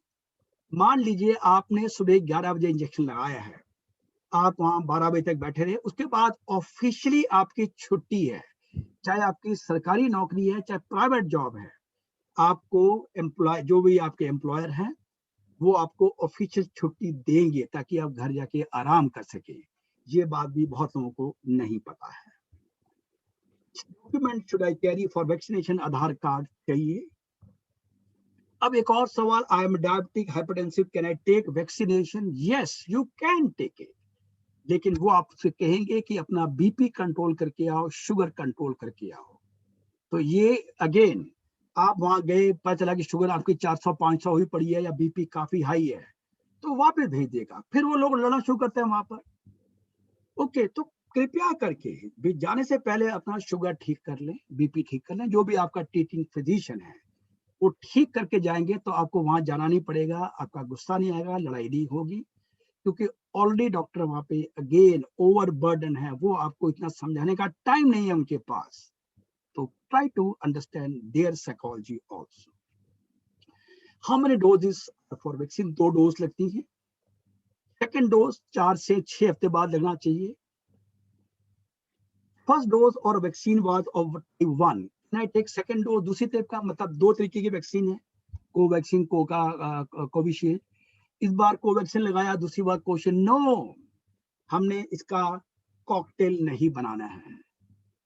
मान लीजिए आपने सुबह 11 बजे इंजेक्शन लगाया है, आप वहां 12 बजे तक बैठे रहे, उसके बाद ऑफिशियली आपकी छुट्टी है, चाहे आपकी सरकारी नौकरी है चाहे प्राइवेट जॉब है, आपको एम्प्लॉय जो भी आपके एम्प्लॉयर हैं वो आपको ऑफिशियल छुट्टी देंगे ताकि आप घर जाके आराम कर सके। ये बात भी बहुत लोगों को नहीं पता है। Document should I carry for vaccination? Aadhaar card चाहिए। अब एक और सवाल, I am diabetic hypertensive, can I take vaccination? Yes you can take it, लेकिन वो आपसे कहेंगे कि अपना बीपी कंट्रोल करके आओ, शुगर कंट्रोल करके आओ। तो ये अगेन आप वहां गए, पता चला कि शुगर आपकी 400-500 हुई पड़ी है या बीपी काफी हाई है, तो वापस भेज देगा, फिर वो लोग लड़ना शुरू करते हैं वहां पर। ओके, तो कृपया करके भी जाने से पहले अपना शुगर ठीक कर लें, बीपी ठीक कर लें। जो भी आपका ट्रीटिंग फिजिशियन है वो ठीक करके जाएंगे तो आपको वहां जाना नहीं पड़ेगा, आपका गुस्सा नहीं आएगा, लड़ाई नहीं होगी, क्योंकि ऑलरेडी डॉक्टर वहां पे अगेन ओवर बर्डन है, वो आपको इतना समझाने का टाइम नहीं है उनके पास। तो try to understand their psychology also. How many doses for vaccine? 2 dose लगती है। सेकेंड डोज 4 से 6 हफ्ते बाद लगना चाहिए। फर्स्ट डोज और वैक्सीन बाद of 1 can I take second dose? दूसरी टाइप का मतलब 2 तरीके की वैक्सीन है, कोवैक्सीन, कोविशील्ड। इस बार कोवैक्सीन लगाया, दूसरी बार क्वेश्चन नो, हमने इसका कॉकटेल नहीं बनाना है।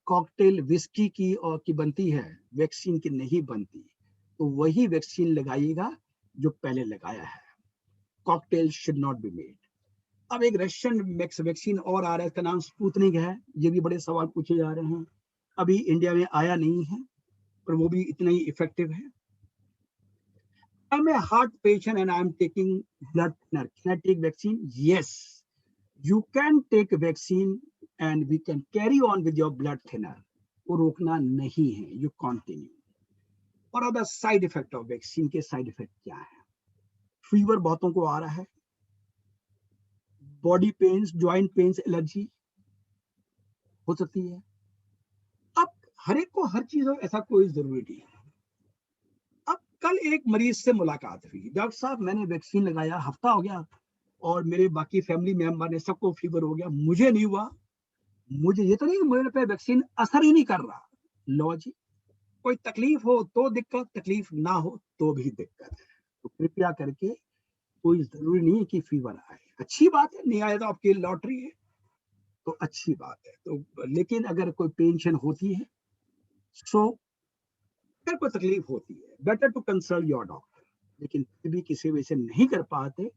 कॉकटेल विस्की की और की बनती है, वैक्सीन की नहीं बनती, तो वही वैक्सीन लगाइएगा जो पहले लगाया है। Cocktail should not be made. अब एक रशियन वैक्सीन और आ रहा है, इसका नाम स्पुतनिक है। ये भी बड़े सवाल पूछे जा रहे हैं, अभी इंडिया में आया नहीं है, पर वो भी इतना ही इफेक्टिव है। I'm a heart patient and I'm taking blood thinner. Can I take vaccine? Yes, you can take vaccine and we can carry on with your blood thinner. वो रोकना नहीं है, you continue. और अब साइड इफेक्ट ऑफ वैक्सीन के side effect क्या है? Fever बहुतों को आ रहा है, body pains, joint pains, allergy हो सकती है। अब हर एक को हर चीज हो ऐसा कोई जरूरी नहीं है। अब कल एक मरीज से मुलाकात हुई, डॉक्टर साहब मैंने वैक्सीन लगाया, हफ्ता हो गया और मेरे बाकी फैमिली मेंबर ने सबको फीवर हो गया, मुझे नहीं हुआ। मुझे ये तो नहीं मेरे पे वैक्सीन असर ही नहीं कर रहा। लो जी, कोई तकलीफ हो तो दिक्कत, तकलीफ ना हो तो भी दिक्कत है। तो कृपया करके, कोई जरूरी नहीं है कि फीवर आए, अच्छी बात है, नहीं आए तो आपकी लॉटरी है, तो अच्छी बात है। तो लेकिन अगर कोई पेंशन होती है, सो अगर कोई तकलीफ होती है, better to consult your doctor. लेकिन फिर भी किसी वजह से नहीं कर पाते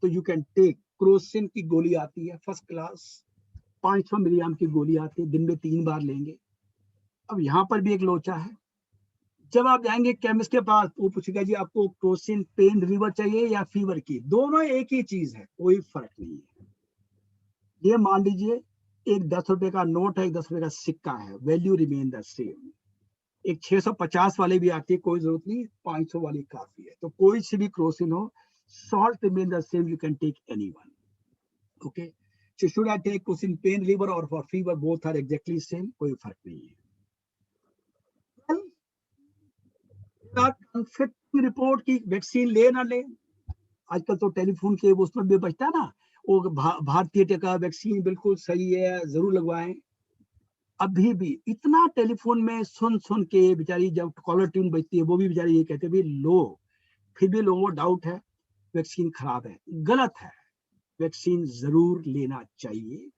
तो यू कैन टेक क्रोसिन की गोली आती है, फर्स्ट क्लास 500 मिलीग्राम की गोली आती है, दिन में 3 बार लेंगे। अब यहाँ पर भी एक लोचा है, जब आप जाएंगे केमिस्ट के पास, वो पूछेगा जी आपको क्रोसिन पेन रिलीवर चाहिए या फीवर की? दोनों एक ही चीज है, कोई फर्क नहीं है। ये मान लीजिए एक 10 रुपए का नोट है, एक 10 रुपए का सिक्का है, वैल्यू रिमेन द सेम। एक 650 वाले भी आती है, कोई जरूरत नहीं, 500 वाली काफी है। तो कोई सी भी क्रोसिन हो, salt remain the same, you can take anyone. Okay, so should I take Crocin pain reliever और for fever? Both are exactly same, कोई फर्क नहीं है। कंफर्टिंग रिपोर्ट की वैक्सीन ले ना ले, आजकल तो टेलीफोन के उसमें भी बचता है ना, वो भारतीय टीका वैक्सीन बिल्कुल सही है, जरूर लगवाएं। अभी भी इतना टेलीफोन में सुन सुन के बेचारी जब कॉलर ट्यून बजती है, वो भी बेचारी ये कहते भी लो, फिर भी लोगों को डाउट है वैक्सीन खराब है। गलत है, वैक्सीन जरूर लेना चाहिए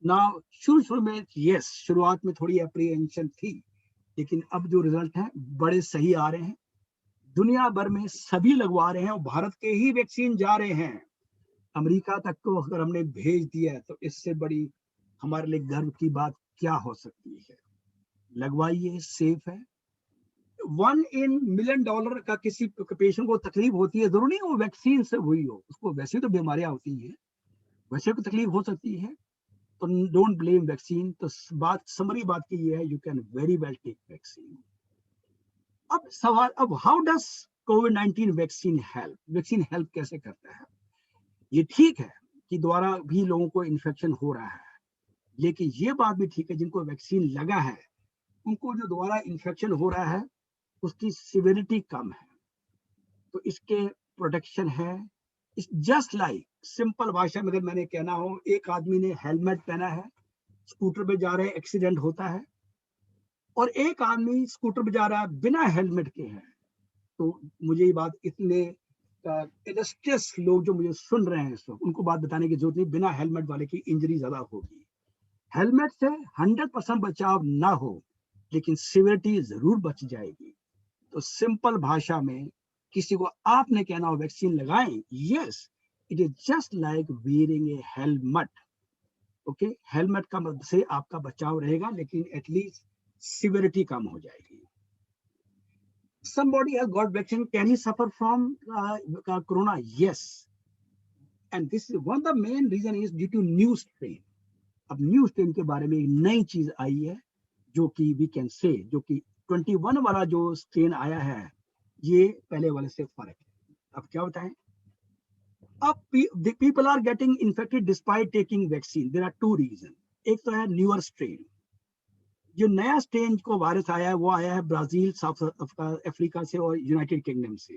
ना। शुरू में यस, शुरुआत में थोड़ी अप्रीहेंशन थी, लेकिन अब जो रिजल्ट है बड़े सही आ रहे हैं। दुनिया भर में सभी लगवा रहे हैं और भारत के ही वैक्सीन जा रहे हैं। अमेरिका तक को अगर हमने भेज दिया है तो इससे बड़ी हमारे लिए गर्व की बात क्या हो सकती है। लगवाइए, सेफ है। $1 in million का किसी पेशेंट को तकलीफ होती है, जरूरी नहीं वो वैक्सीन से हुई हो, उसको वैसे तो बीमारियां होती हैं, वैसे को तकलीफ हो सकती है, तो डोंट ब्लेम वैक्सीन। तो बात समरी बात की ये है, you can very well take vaccine. अब सवाल, अब हाउ डज कोविड-19 वैक्सीन हेल्प? वैक्सीन हेल्प कैसे करता है? ये ठीक है कि द्वारा भी लोगों को इन्फेक्शन हो रहा है, लेकिन ये बात भी ठीक है जिनको वैक्सीन लगा है उनको जो दोबारा इन्फेक्शन हो रहा है उसकी सिवियरिटी कम है, तो इसके प्रोटेक्शन है। इट्स जस्ट लाइक, सिंपल भाषा में अगर मैंने कहना हो, एक आदमी ने हेलमेट पहना है, स्कूटर पे जा रहे हैं, एक्सीडेंट होता है, और एक आदमी स्कूटर पे जा रहा है बिना हेलमेट के है, तो मुझे ये बात इतने इलस्ट्रियस लोग जो मुझे सुन रहे हैं इस वक्त, उनको बात बताने की जरूरत नहीं, बिना हेलमेट वाले की इंजरी ज्यादा होगी। हेलमेट से 100% बचाव ना हो लेकिन सिवियरिटी जरूर बच जाएगी। तो सिंपल भाषा में किसी को आपने कहना हो वैक्सीन लगाएं, yes, it is just like wearing A helmet. Okay, helmet का मदद से आपका बचाव रहेगा लेकिन एटलीस्ट सिवियरिटी कम हो जाएगी। Somebody has got vaccine, can he suffer from corona? Yes, and this is one of the main reason is due to new strain. अब न्यू स्ट्रेन के बारे में एक नई चीज आई है जो कि वी कैन से, जो कि 21 वाला जो स्ट्रेन आया है ये पहले वाले से फर्क है। अब क्या बताएं, अब people are getting infected despite taking vaccine. There are two reason. एक तो है न्यूअर स्ट्रेन, जो नया स्ट्रेन को वायरस आया है वो आया है ब्राजील, साउथ अफ्रीका से और यूनाइटेड किंगडम से।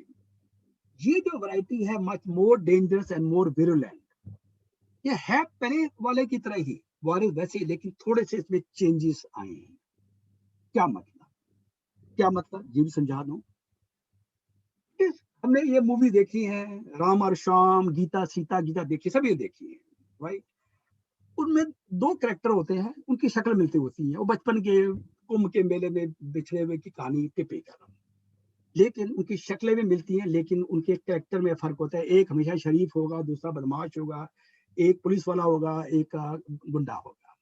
ये जो वैरायटी है much more dangerous and more virulent. ये है पहले वाले की तरह ही वायरस वैसे ही, लेकिन थोड़े से इसमें चेंजेस आए हैं। क्या मतलब, क्या मतलब ये भी समझा दूं। हमने ये मूवी देखी है, राम और श्याम, गीता सीता, गीता देखी, सभी देखी है, राइट। उनमें दो कैरेक्टर होते हैं, उनकी शक्ल मिलती होती है, वो बचपन के कुंभ के मेले में बिछड़े हुए की कहानी टिपिकल, लेकिन उनकी शक्लें भी मिलती हैं, लेकिन उनके कैरेक्टर में फर्क होता है। एक हमेशा शरीफ होगा, दूसरा बदमाश होगा, एक पुलिस वाला होगा, एक गुंडा होगा।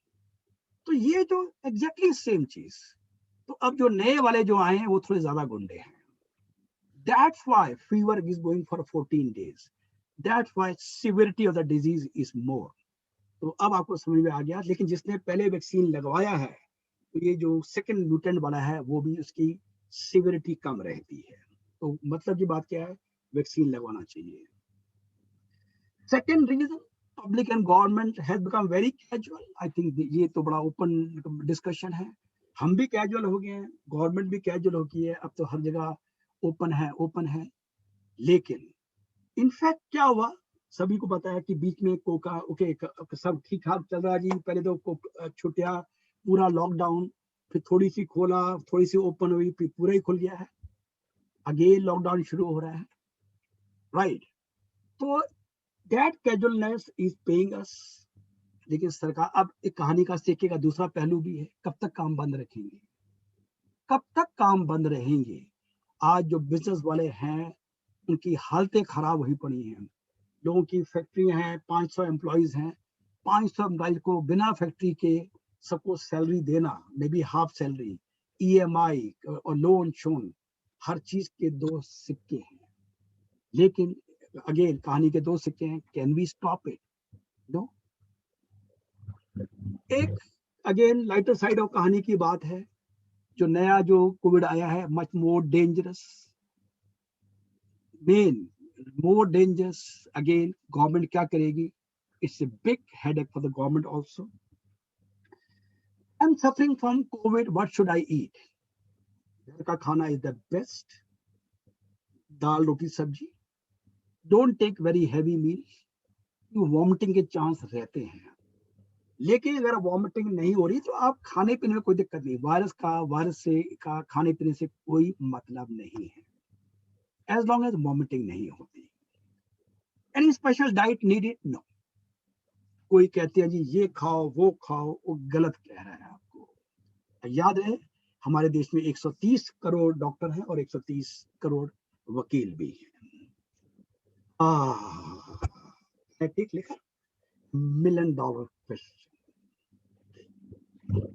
तो ये जो एग्जैक्टली सेम चीज, तो अब जो नए वाले जो आए हैं वो थोड़े ज्यादा गुंडे हैं। That's why fever is going for 14 days. That's why severity of the disease is more. तो अब आपको समझ में आ गया। लेकिन जिसने पहले वैक्सीन लगवाया है तो ये जो सेकंड म्यूटेंट वाला है वो भी उसकी सिवियरिटी कम रहती है। तो मतलब की बात क्या है, वैक्सीन लगवाना चाहिए। Second reason, public and government has become very casual. I think ये तो बड़ा ओपन डिस्कशन है। हम भी कैजुअल हो गए हैं, गवर्नमेंट भी कैजुअल हो गई है, अब तो हर जगह ओपन है, ओपन है। लेकिन इनफैक्ट क्या हुआ, सभी को पता है कि बीच में कोका ओके सब ठीक ठाक चल रहा जी, पहले तो छुट्टियां, पूरा लॉकडाउन, फिर थोड़ी सी खोला, थोड़ी सी ओपन हुई, फिर पूरा ही खुल गया है, अगेन लॉकडाउन शुरू हो रहा है, राइट। तो दैट कैजुअलनेस इज पेइंग अस। लेकिन सरकार, अब एक कहानी का सिक्के का दूसरा पहलू भी है, कब तक काम बंद रखेंगे, कब तक काम बंद रहेंगे। आज जो बिजनेस वाले हैं उनकी हालतें खराब हुई पड़ी हैं। लोगों की फैक्ट्रियां हैं, 500 एम्प्लॉइज हैं, 500 एम्प्लॉइज को बिना फैक्ट्री के सबको सैलरी देना, may be half salary, EMI और लोन शोन, हर चीज के दो सिक्के हैं। लेकिन अगेन कहानी के दो सिक्के हैं, can we stop it? No. एक अगेन लाइटर साइड ऑफ कहानी की बात है, जो नया जो कोविड आया है much more dangerous, main more dangerous. Again government क्या करेगी? It's a big headache for the government also. I am suffering from covid, what should I eat? घर का खाना इज द बेस्ट, दाल रोटी सब्जी। Don't take very heavy meal, vomiting के chance रहते हैं। लेकिन अगर वॉमिटिंग नहीं हो रही तो आप खाने पीने में कोई दिक्कत नहीं, वायरस से का खाने पीने से कोई मतलब नहीं है, एज लॉन्ग एज वॉमिटिंग नहीं होती। Any special diet needed? No. कोई कहते हैं जी ये खाओ वो खाओ, वो गलत कह रहा है आपको। याद रहे हमारे देश में 130 करोड़ डॉक्टर हैं और 130 करोड़ वकील भी हैं। ठीक लिखा, $1 million क्वेश्चन।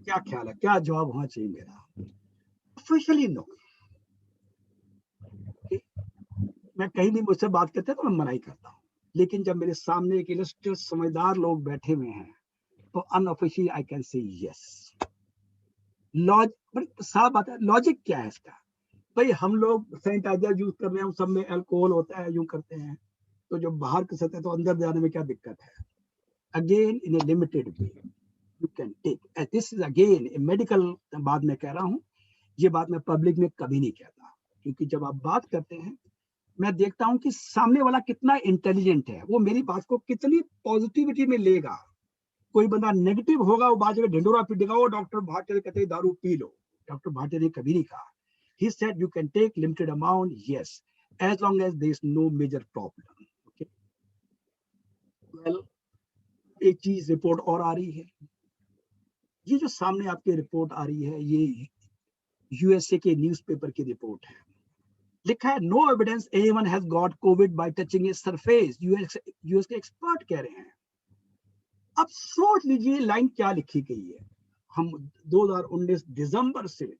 क्या ख्याल है, क्या जवाब होना चाहिए मेरा? Officially no. मैं कहीं भी मुझसे बात करते हैं तो मैं मना ही करता हूँ, लेकिन जब मेरे सामने एक इलस्ट्रियस समझदार लोग बैठे हुए हैं तो unofficially I can say yes. साफ बात है, लॉजिक क्या है इसका? भाई हम लोग सैनिटाइजर यूज कर रहे हैं, सब में अल्कोहल होता है, यूं करते हैं, तो जो बाहर की सतह तो अंदर जाने में क्या दिक्कत है? Again in a limited way you can take. This is again a medical बात मैं कह रहा हूँ, ये बात मैं पब्लिक में कभी नहीं कहता, क्योंकि जब आप बात करते हैं मैं देखता हूं कि सामने वाला कितना इंटेलिजेंट है, वो मेरी बात को कितनी पॉजिटिविटी में लेगा। कोई बंदा नेगेटिव होगा, वो बात ढिंडोरा पीटेगा, वो डॉक्टर भाटिया कहते हैं दारू पी लो। डॉक्टर भाटिया ने कभी नहीं कहा। He said you can take limited amount, yes, as long as there is no major problem. Okay. Well, एक चीज रिपोर्ट और आ रही है, ये जो सामने आपकी रिपोर्ट आ रही है, ये यूएसए के न्यूज़पेपर की रिपोर्ट है। लिखा है no evidence anyone has got covid by touching a surface. US के एक्सपर्ट कह रहे हैं। अब सोच लीजिए लाइन क्या लिखी गई है। हम 2019 दिसंबर से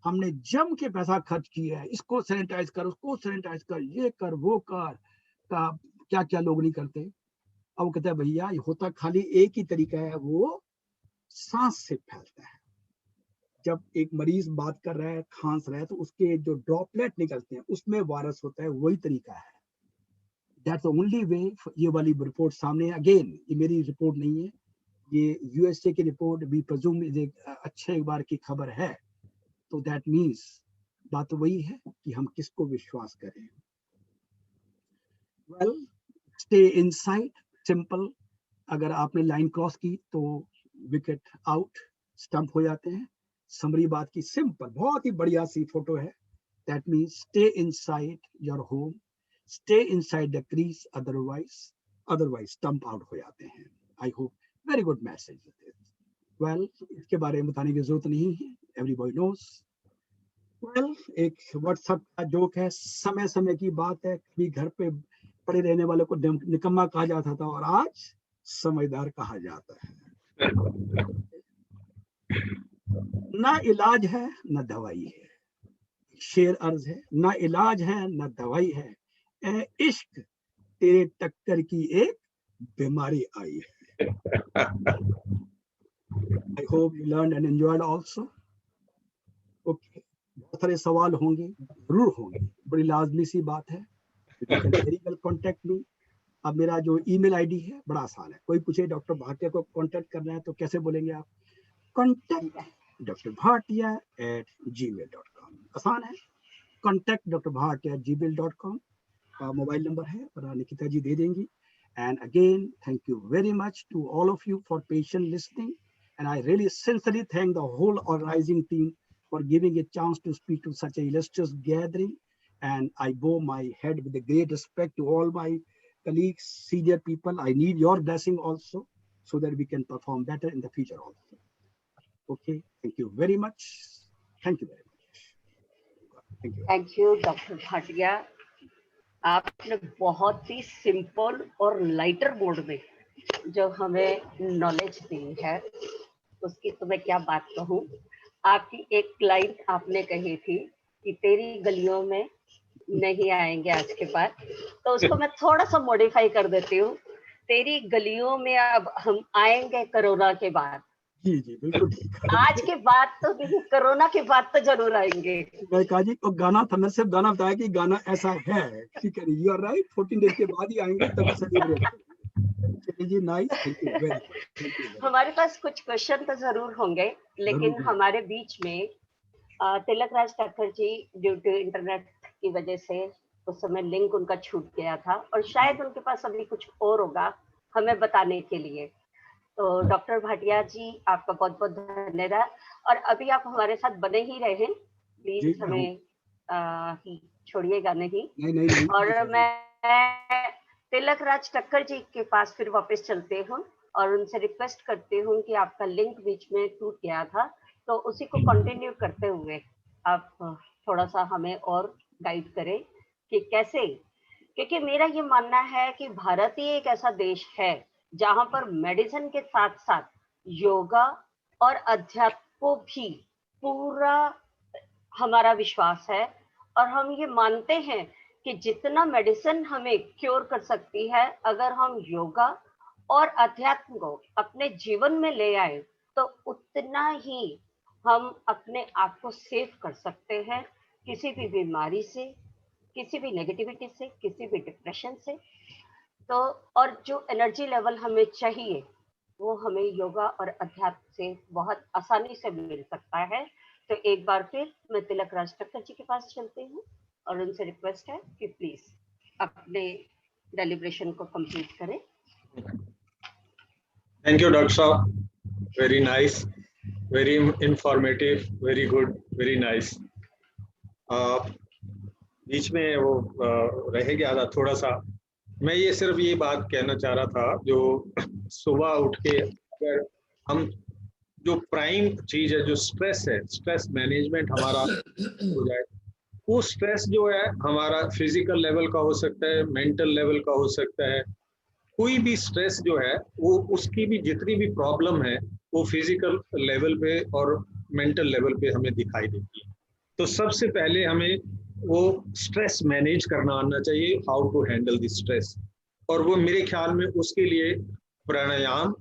हमने जम के पैसा खर्च किया है, इसको सैनिटाइज कर, उसको सैनिटाइज कर, ये कर, वो कर, का क्या क्या लोग नहीं करते। अब वो कहता है भैया ये होता खाली एक ही तरीका है, वो सांस से फैलता है। जब एक मरीज बात कर रहा है, खांस रहा है, तो उसके जो ड्रॉपलेट निकलते हैं उसमें वायरस होता है, वही तरीका है। That's the only way. ये वाली रिपोर्ट सामने, अगेन ये मेरी रिपोर्ट नहीं है, ये यूएसए की रिपोर्ट, वी प्रेज्यूम अच्छे एक बार की खबर है, तो दैट मीन्स बात वही है कि हम किसको विश्वास करें। Well, stay inside, simple. अगर आपने लाइन क्रॉस की तो विकेट आउट, स्टंप हो जाते हैं। समरी बात की, सिंपल, बहुत ही बढ़िया सी फोटो है। That means stay inside your home, stay inside the crease, otherwise stump out हो जाते हैं। I hope very good message. Well, इसके बारे में बताने की जरूरत नहीं है, एवरीबॉडी नोज। वेल, एक व्हाट्सएप का जोक है, समय समय की बात है, कभी घर पे पड़े रहने वाले को निकम्मा कहा जाता था और आज समझदार कहा जाता है। ना इलाज है ना दवाई है, शेर अर्ज है, ना इलाज है ना दवाई है, ए इश्क तेरे टक्कर की एक बीमारी आई है। I hope you learn and enjoyed also. Okay, बहुत सारे सवाल होंगे, जरूर होंगे, बड़ी लाजमी सी बात है। You can very well contact me. अब मेरा जो ईमेल आईडी है बड़ा आसान है। कोई पूछे डॉक्टर भाटिया को कांटेक्ट करना है तो कैसे बोलेंगे आप? Contact doctor Bhatia @gmail.com। आसान है, कॉन्टेक्ट डॉक्टर भाटिया @gmail.com का मोबाइल नंबर है, और निकिता जी दे देंगी। And again thank you very much to all of you for patient listening, and I really sincerely thank the whole organizing team for giving a chance to speak to such a illustrious gathering. And I bow my head with a great respect to all my colleagues, senior people. I need your blessing also, so that we can perform better in the future also. Okay, thank you very much. Thank you very much. Thank you. Thank you doctor Bhatia. आपने बहुत ही simple और lighter mode में जो हमें knowledge दी है, उसकी तो मैं क्या बात कहूँ। आपकी एक लाइन आपने कही थी कि तेरी गलियों में नहीं आएंगे आज के बाद, तो उसको मैं थोड़ा सा मॉडिफाई कर देती हूँ। तेरी गलियों में अब हम आएंगे कोरोना के बाद। जी जी बिल्कुल ठीक है। आज के बाद तो नहीं, कोरोना के बाद तो जरूर आएंगे। मैं कहा जी तो गाना था, मैं सिर्फ गाना बताया कि गाना ऐसा है, ठीक है, यू आर राइट, 14 डेज के बाद ही आएंगे, तभी सेलिब्रेट करेंगे। जी nice, thank you very much, thank you. हमारे पास कुछ क्वेश्चन तो जरूर होंगे, लेकिन हमारे बीच में तिलक राज ठक्कर जी ड्यू टू इंटरनेट की वजह से उस समय लिंक उनका छूट गया था, और शायद उनके पास अभी कुछ और होगा हमें बताने के लिए। तो डॉक्टर भाटिया जी, आपका बहुत बहुत धन्यवाद। और अभी आप हमारे साथ बने ही रहे, प्लीज हमें छोड़िएगा नहीं। नहीं। और मैं तिलक राज ठक्कर जी के पास फिर वापस चलते हूँ और उनसे रिक्वेस्ट करती हूँ कि आपका लिंक बीच में टूट गया था, तो उसी को कंटिन्यू करते हुए आप थोड़ा सा हमें और गाइड करें कि कैसे, क्योंकि मेरा ये मानना है कि भारत ही एक ऐसा देश है जहां पर मेडिसिन के साथ साथ योगा और अध्यात्म को भी पूरा हमारा विश्वास है, और हम ये मानते हैं कि जितना मेडिसिन हमें क्योर कर सकती है, अगर हम योगा और अध्यात्म को अपने जीवन में ले आए तो उतना ही हम अपने आप को सेव कर सकते हैं किसी भी बीमारी से, किसी भी नेगेटिविटी से, किसी भी डिप्रेशन से। तो और जो एनर्जी लेवल हमें चाहिए वो हमें योगा और अध्यात्म से बहुत आसानी से मिल सकता है। तो एक बार फिर मैं तिलक राज ठक्कर जी के पास चलती हूँ और उनसे रिक्वेस्ट है कि प्लीज अपने डेलिब्रेशन को कंप्लीट करें। थैंक यू डॉक्टर साहब, very nice, very informative, very good, very nice. बीच में वो रह गया था थोड़ा सा। मैं ये सिर्फ ये बात कहना चाह रहा था, जो सुबह उठ के अगर हम जो प्राइम चीज है, जो स्ट्रेस है, स्ट्रेस मैनेजमेंट हमारा हो जाए, वो स्ट्रेस जो है हमारा फिजिकल लेवल का हो सकता है, मेंटल लेवल का हो सकता है। कोई भी स्ट्रेस जो है वो उसकी भी जितनी भी प्रॉब्लम है वो फिजिकल लेवल पे और मेंटल लेवल पे हमें दिखाई देती है। तो सबसे पहले हमें वो स्ट्रेस मैनेज करना आना चाहिए, how to handle the stress. और वो मेरे ख्याल में उसके लिए प्राणायाम,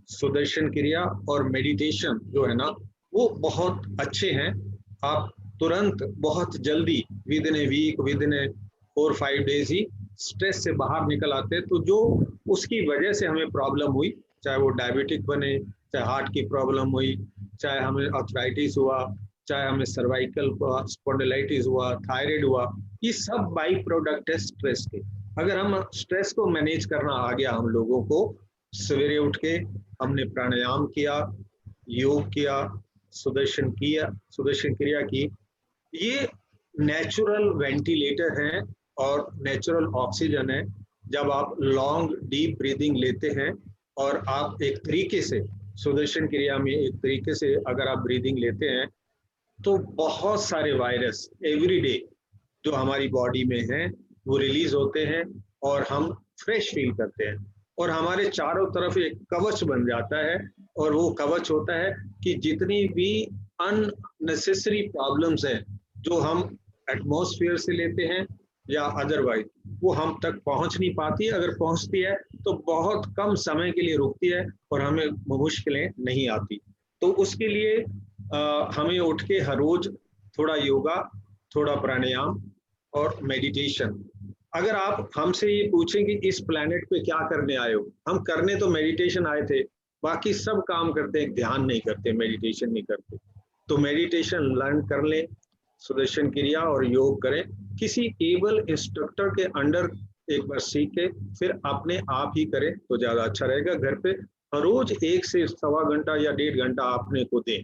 सुदर्शन क्रिया और मेडिटेशन जो है ना वो बहुत अच्छे हैं। आप तुरंत बहुत जल्दी within a week, within a 4-5 days ही स्ट्रेस से बाहर निकल आते हैं। तो जो उसकी वजह से हमें प्रॉब्लम हुई, चाहे वो डायबिटिक बने, चाहे हार्ट की प्रॉब्लम हुई, चाहे हमें आर्थराइटिस हुआ, चाहे हमें सर्वाइकल स्पॉन्डिलाइटिस हुआ, थायराइड हुआ, ये सब बाई प्रोडक्ट है स्ट्रेस के। अगर हम स्ट्रेस को मैनेज करना आ गया हम लोगों को, सवेरे उठ के हमने प्राणायाम किया, योग किया, सुदर्शन क्रिया की, ये नेचुरल वेंटिलेटर हैं और नेचुरल ऑक्सीजन है। जब आप लॉन्ग डीप ब्रीदिंग लेते हैं और आप एक तरीके से सुदर्शन क्रिया में एक तरीके से अगर आप ब्रीदिंग लेते हैं तो बहुत सारे वायरस एवरी डे जो हमारी बॉडी में हैं वो रिलीज होते हैं और हम फ्रेश फील करते हैं, और हमारे चारों तरफ एक कवच बन जाता है। और वो कवच होता है कि जितनी भी अननेसेसरी प्रॉब्लम्स हैं जो हम एटमॉस्फेयर से लेते हैं या अदरवाइज, वो हम तक पहुंच नहीं पाती। अगर पहुंचती है तो बहुत कम समय के लिए रुकती है और हमें मुश्किलें नहीं आती। तो उसके लिए हमें उठ के हर रोज थोड़ा योगा, थोड़ा प्राणायाम और मेडिटेशन। अगर आप हमसे ये पूछें कि इस प्लेनेट पे क्या करने आए हो, हम करने तो मेडिटेशन आए थे, बाकी सब काम करते हैं, ध्यान नहीं करते, मेडिटेशन नहीं करते। तो मेडिटेशन लर्न कर लें, सुदर्शन क्रिया और योग करें, किसी एबल इंस्ट्रक्टर के अंडर एक बार सीख के फिर अपने आप ही करें तो ज्यादा अच्छा रहेगा। घर पे हर रोज 1 से 1.25 घंटा या 1.5 घंटा अपने को दें।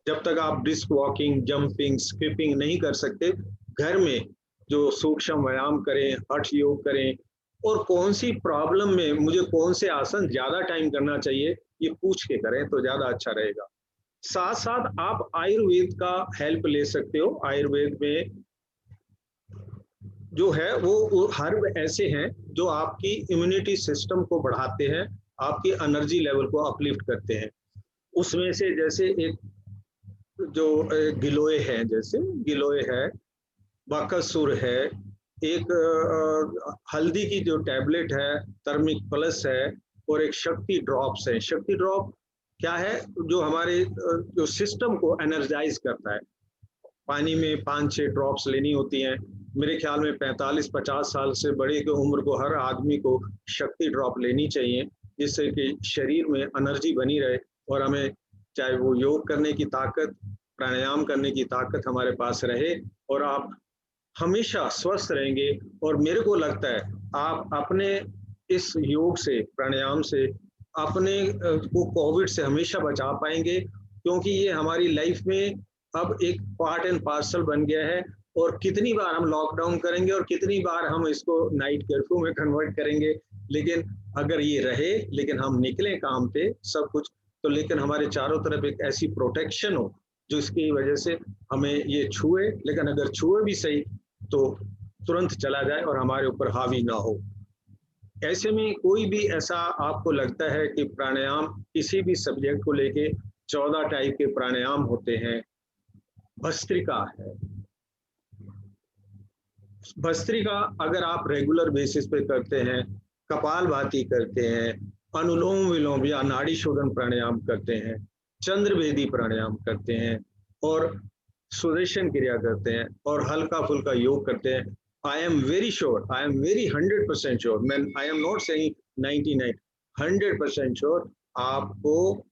जब तक आप ब्रिस्क वॉकिंग, जंपिंग, स्किपिंग नहीं कर सकते, घर में जो सूक्ष्म व्यायाम करें, हठ योग करें, और कौन सी प्रॉब्लम में मुझे कौन से आसन ज्यादा टाइम करना चाहिए ये पूछ के करें तो ज्यादा अच्छा रहेगा। साथ साथ आप आयुर्वेद का हेल्प ले सकते हो। आयुर्वेद में जो है वो हर्ब ऐसे हैं जो आपकी इम्यूनिटी सिस्टम को बढ़ाते हैं, आपकी एनर्जी लेवल को अपलिफ्ट करते हैं। उसमें से जैसे एक जो गिलोय है, जैसे गिलोय है, बकासुर है, एक हल्दी की जो टैबलेट है टर्मिक प्लस है, और एक शक्ति ड्रॉप्स है। शक्ति ड्रॉप क्या है, जो हमारे जो सिस्टम को एनर्जाइज करता है। पानी में 5-6 ड्रॉप्स लेनी होती हैं। मेरे ख्याल में 45-50 साल से बड़े की उम्र को हर आदमी को शक्ति ड्रॉप लेनी चाहिए, जिससे कि शरीर में एनर्जी बनी रहे और हमें चाहे वो योग करने की ताकत, प्राणायाम करने की ताकत हमारे पास रहे, और आप हमेशा स्वस्थ रहेंगे। और मेरे को लगता है आप अपने इस योग से, प्राणायाम से अपने को कोविड से हमेशा बचा पाएंगे, क्योंकि ये हमारी लाइफ में अब एक पार्ट एंड पार्सल बन गया है। और कितनी बार हम लॉकडाउन करेंगे और कितनी बार हम इसको नाइट कर्फ्यू में कन्वर्ट करेंगे, लेकिन अगर ये रहे, लेकिन हम निकले काम पे सब कुछ, तो लेकिन हमारे चारों तरफ एक ऐसी प्रोटेक्शन हो जिसकी वजह से हमें ये छुए, लेकिन अगर छुए भी सही तो तुरंत चला जाए और हमारे ऊपर हावी ना हो। ऐसे में कोई भी ऐसा आपको लगता है कि प्राणायाम किसी भी सब्जेक्ट को लेके 14 टाइप के प्राणायाम होते हैं, भस्त्रिका है, भस्त्रिका अगर आप रेगुलर बेसिस पे करते हैं, कपालभाति करते हैं, अनुलोम विलोम या नाड़ी शोधन प्राणायाम करते हैं, चंद्रवेदी प्राणायाम करते हैं और सुदर्शन क्रिया करते हैं और हल्का फुल्का योग करते हैं, I am very sure, I am very 100% sure, मैं I am not saying 99, 100% sure आपको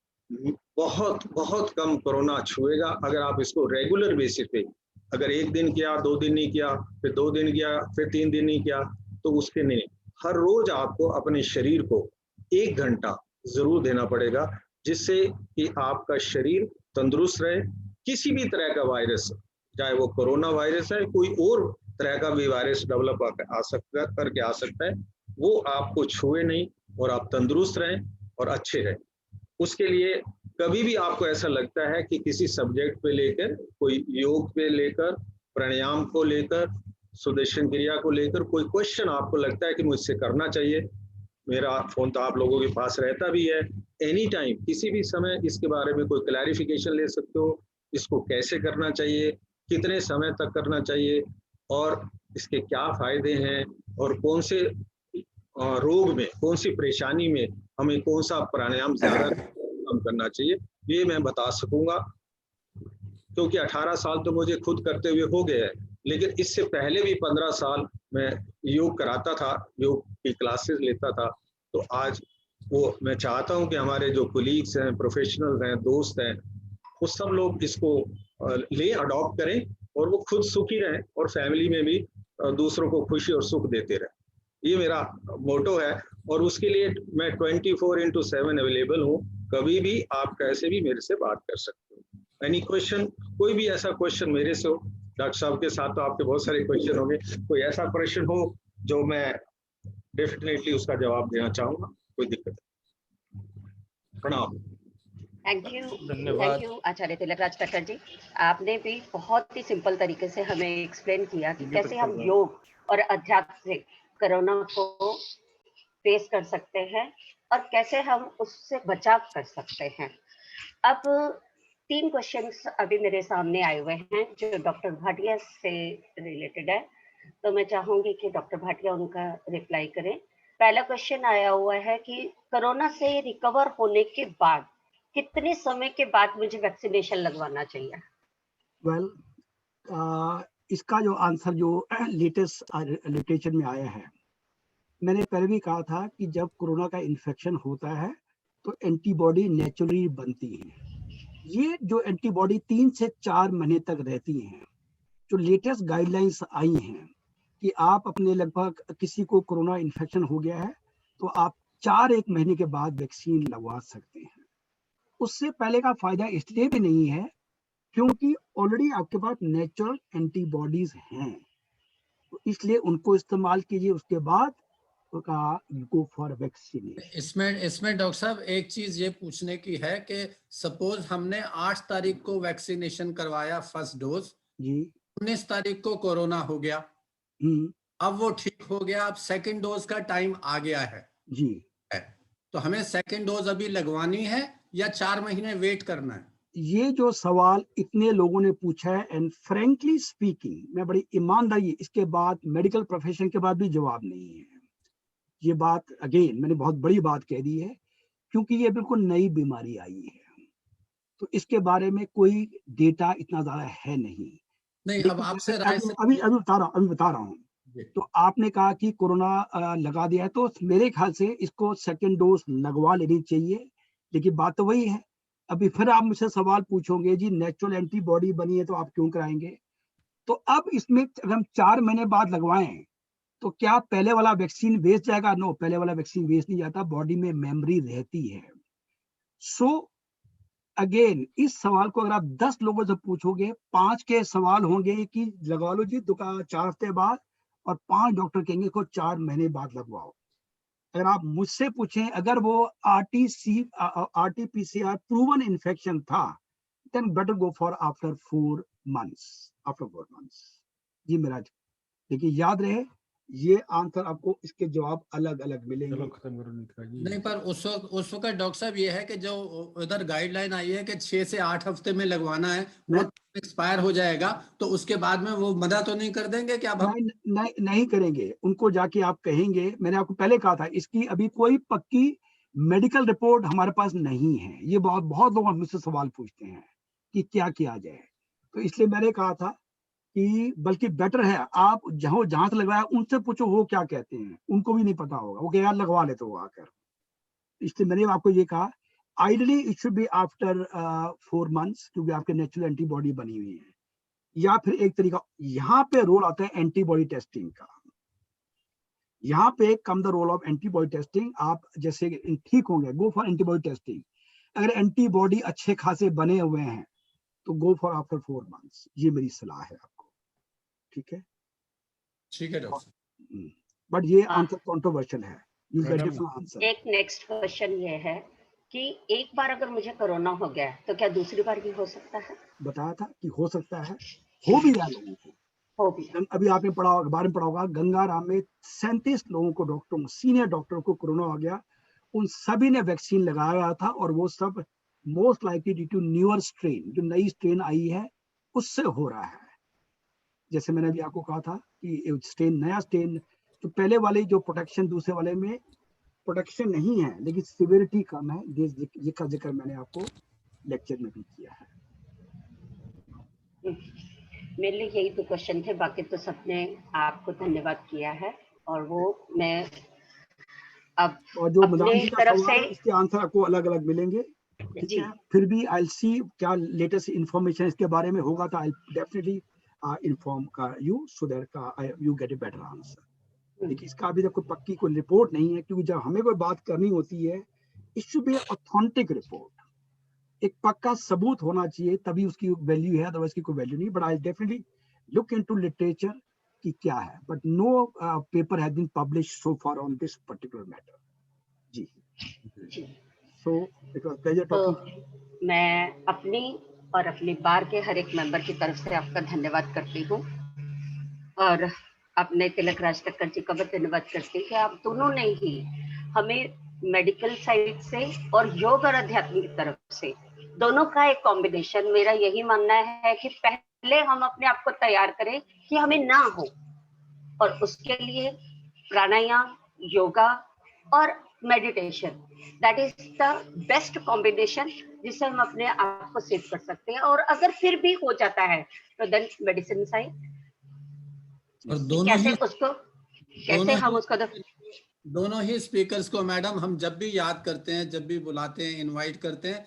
बहुत बहुत कम कोरोना छुएगा अगर आप इसको रेगुलर बेसिस पे, अगर एक दिन किया, 2 दिन नहीं किया, फिर 2 दिन किया, फिर 3 दिन नहीं किया, तो उसके नहीं, हर रोज आपको अपने शरीर को 1 घंटा जरूर देना पड़ेगा, जिससे कि आपका शरीर तंदुरुस्त रहे। किसी भी तरह का वायरस, चाहे वो कोरोना वायरस है, कोई और तरह का भी वायरस डेवलप करके आ सकता है, वो आपको छुए नहीं और आप तंदुरुस्त रहें और अच्छे रहें। उसके लिए कभी भी आपको ऐसा लगता है कि किसी सब्जेक्ट पे लेकर, कोई योग पे लेकर, प्राणायाम को लेकर, सुदर्शन क्रिया को लेकर कोई क्वेश्चन आपको लगता है कि मुझसे करना चाहिए, मेरा फोन तो आप लोगों के पास रहता भी है, एनी टाइम किसी भी समय इसके बारे में कोई क्लैरिफिकेशन ले सकते हो, इसको कैसे करना चाहिए, कितने समय तक करना चाहिए और इसके क्या फायदे हैं और कौन से रोग में, कौन सी परेशानी में हमें कौन सा प्राणायाम ज्यादा काम करना चाहिए, ये मैं बता सकूंगा। क्योंकि 18 साल तो मुझे खुद करते हुए हो गए हैं, लेकिन इससे पहले भी 15 साल मैं योग कराता था, योग की क्लासेस लेता था। तो आज वो मैं चाहता हूं कि हमारे जो कोलीग्स हैं, प्रोफेशनल्स हैं, दोस्त हैं, वो सब लोग इसको ले अडॉप्ट करें और वो खुद सुखी रहें और फैमिली में भी दूसरों को खुशी और सुख देते रहें। ये मेरा मोटो है और उसके लिए मैं 24/7 अवेलेबल हूँ, कभी भी आप कैसे भी मेरे से बात कर सकते हो। एनी क्वेश्चन, कोई भी ऐसा क्वेश्चन मेरे से हो, डॉक्टर साहब के साथ तो आपके बहुत सारे क्वेश्चन होंगे, कोई ऐसा प्रश्न हो जो मैं डेफिनेटली उसका जवाब देना चाहूंगा, कोई दिक्कत नहीं। प्रणाम। धन्यवाद। थैंक यू आचार्य तिलकराज कट्टर जी, आपने भी बहुत ही सिंपल तरीके से हमें एक्सप्लेन किया कि कैसे हम योग और अध्यात्म से कोरोना को फेस कर सकते हैं और कैसे हम उससे बचाव कर सकते हैं। अब 3 क्वेश्चंस अभी मेरे सामने आए हुए हैं जो डॉक्टर भाटिया से रिलेटेड है, तो मैं चाहूंगी कि डॉक्टर भाटिया उनका रिप्लाई करें। पहला क्वेश्चन आया हुआ है कि कोरोना से रिकवर होने के बाद कितने समय के बाद मुझे वैक्सीनेशन लगवाना चाहिए? वेल, इसका जो आंसर जो लेटेस्ट लिटरेचर में आया है, मैंने पहले भी कहा था कि जब कोरोना का इन्फेक्शन होता है तो एंटीबॉडी नेचुरली बनती है। ये जो एंटीबॉडी 3 से 4 महीने तक रहती हैं। जो लेटेस्ट गाइडलाइंस आई हैं कि आप अपने लगभग किसी को कोरोना इन्फेक्शन हो गया है तो आप 4-1 महीने के बाद वैक्सीन लगवा सकते हैं। उससे पहले का फायदा इसलिए भी नहीं है क्योंकि ऑलरेडी आपके पास नेचुरल एंटीबॉडीज हैं, तो इसलिए उनको इस्तेमाल कीजिए, उसके बाद गो फॉर वैक्सीन। इसमें डॉक्टर साहब एक चीज ये पूछने की है कि सपोज हमने 8 तारीख को वैक्सीनेशन करवाया फर्स्ट डोज जी, 19 तारीख को कोरोना हो गया, अब वो ठीक हो गया, अब सेकंड डोज का टाइम आ गया है जी, तो हमें सेकंड डोज अभी लगवानी है या 4 महीने वेट करना है? ये जो सवाल इतने लोगों ने पूछा है, एंड फ्रैंकली स्पीकिंग मैं बड़ी ईमानदारी इसके बाद मेडिकल प्रोफेशन के बाद भी जवाब नहीं है। ये बात अगेन मैंने बहुत बड़ी बात कह दी है क्योंकि ये बिल्कुल नई बीमारी आई है, तो इसके बारे में कोई डेटा इतना ज्यादा है नहीं। अब आपसे राय से अभी बता रहा हूँ। तो आपने कहा कि कोरोना लगा दिया है, तो मेरे ख्याल से इसको सेकंड डोज लगवा लेनी चाहिए, लेकिन बात तो वही है। अभी फिर आप मुझसे सवाल पूछोगे जी नेचुरल एंटीबॉडी बनी है तो आप क्यों कराएंगे, तो अब इसमें अगर हम 4 महीने बाद लगवाएं तो क्या पहले वाला वैक्सीन वेस्ट जाएगा? नो, पहले वाला वैक्सीन वेस्ट नहीं जाता, बॉडी में मेमोरी रहती है। सो अगेन इस सवाल को अगर आप 10 लोगों से पूछोगे, 5 के सवाल होंगे कि लगवा लो जी 4 हफ्ते बाद, और 5 डॉक्टर कहेंगे को 4 महीने बाद लगवाओ। अगर आप मुझसे पूछें, अगर वो RT-PCR प्रूवन इन्फेक्शन था, then better go for after 4 months। जी मेरा देखिए याद रहे, ये आंसर आपको इसके जवाब अलग अलग मिलेंगे। चलो खत्म करो नीतिका जी। नहीं, पर उस वक्त डॉक्टर साहब ये है कि जो उधर गाइडलाइन आई है कि 6 से 8 हफ्ते में लगवाना है, वो एक्सपायर हो जाएगा, तो उसके बाद में वो मना तो नहीं कर देंगे कि अब हम नहीं करेंगे। उनको जाके आप कहेंगे, मैंने आपको पहले कहा था, इसकी अभी कोई पक्की मेडिकल रिपोर्ट हमारे पास नहीं है। ये बहुत लोग मुझसे सवाल पूछते हैं कि क्या किया जाए, तो इसलिए मैंने कहा था कि बल्कि बेटर है आप जहां से लगवाया उनसे पूछो वो क्या कहते हैं, उनको भी नहीं पता होगा, वो क्या यार लगवा लेते हो आकर। इसलिए मैंने आपको ये कहा ideally it should be after 4 months, क्योंकि आपके नेचुरल एंटीबॉडी बनी हुई है। या फिर एक तरीका यहाँ पे रोल आता है एंटीबॉडी टेस्टिंग का। यहाँ पे come the role of antibody testing. आप जैसे ठीक होंगे, गो फॉर एंटीबॉडी टेस्टिंग। अगर एंटीबॉडी अच्छे खासे बने हुए हैं तो गो फॉर आफ्टर 4 months। ये मेरी सलाह है आपको, ठीक है? ठीक है डॉक्टर। बट ये आंसर कंट्रोवर्शियल है, यू गेट डिफरेंट आंसर। एक नेक्स्ट क्वेश्चन ये है कि एक बार अगर मुझे कोरोना हो गया तो क्या दूसरी बार भी हो सकता है? बताया था कि हो सकता है, हो भी रहा लोगों को, हो भी। अभी आपने पढ़ा, अखबार में पढ़ा होगा, गंगाराम में 37 लोगों को, डॉक्टरों, सीनियर डॉक्टरों को कोरोना हो गया। उन सभी ने वैक्सीन लगाया था और वो सब most likely due to newer strain, जो नई स्ट्रेन आई है उससे हो रहा है। जैसे मैंने अभी आपको कहा था कि स्ट्रेन, नया स्ट्रेन, तो पहले वाले जो प्रोटेक्शन, दूसरे वाले में प्रोटेक्शन नहीं है लेकिन सिवियरिटी कम है। ये का जिक्र मैंने आपको लेक्चर में भी किया है। मेरे लिए यही तो क्वेश्चन थे, बाकी तो सबने आपको धन्यवाद किया है और वो मैं अब और जो अपने मदान जी का तरफ सवाल है, से इसके आंसर आपको अलग अलग मिलेंगे, ठीक है? फिर भी आई सी क्या लेटेस्ट इंफॉर्मेशन इसके बारे में होगा तो आई डेफिनेटली इन्फॉर्म का you so that you get a better answer. देखिए इसका अभी तक कोई पक्की कोई रिपोर्ट नहीं है, क्योंकि जब हमें कोई बात करनी होती है it should be authentic report. एक पक्का सबूत होना चाहिए तभी उसकी वैल्यू है, अदरवाइज की कोई वैल्यू नहीं। But I definitely look into literature कि क्या है, but no paper has been published so far on this particular matter. जी, so it was pleasure talking. मैं अपनी और अपनी बार के हर एक मेंबर की तरफ से आपका धन्यवाद करती हूँ और अपने तिलक राज ठक्कर जी का भी धन्यवाद करती हूँ कि आप दोनों ने ही हमें मेडिकल साइड से और योग और अध्यात्म की तरफ से दोनों का एक कॉम्बिनेशन, मेरा यही मानना है कि पहले हम अपने आप को तैयार करें कि हमें ना हो, और उसके लिए प्राणायाम, योगा और meditation, that is the best combination जिससे हम अपने आप को सेव कर सकते हैं। और अगर फिर भी हो जाता है तो देन मेडिसिन साइड, और दोनों ही स्पीकर्स को मैडम हम जब भी याद करते हैं, जब भी बुलाते हैं, इनवाइट करते हैं,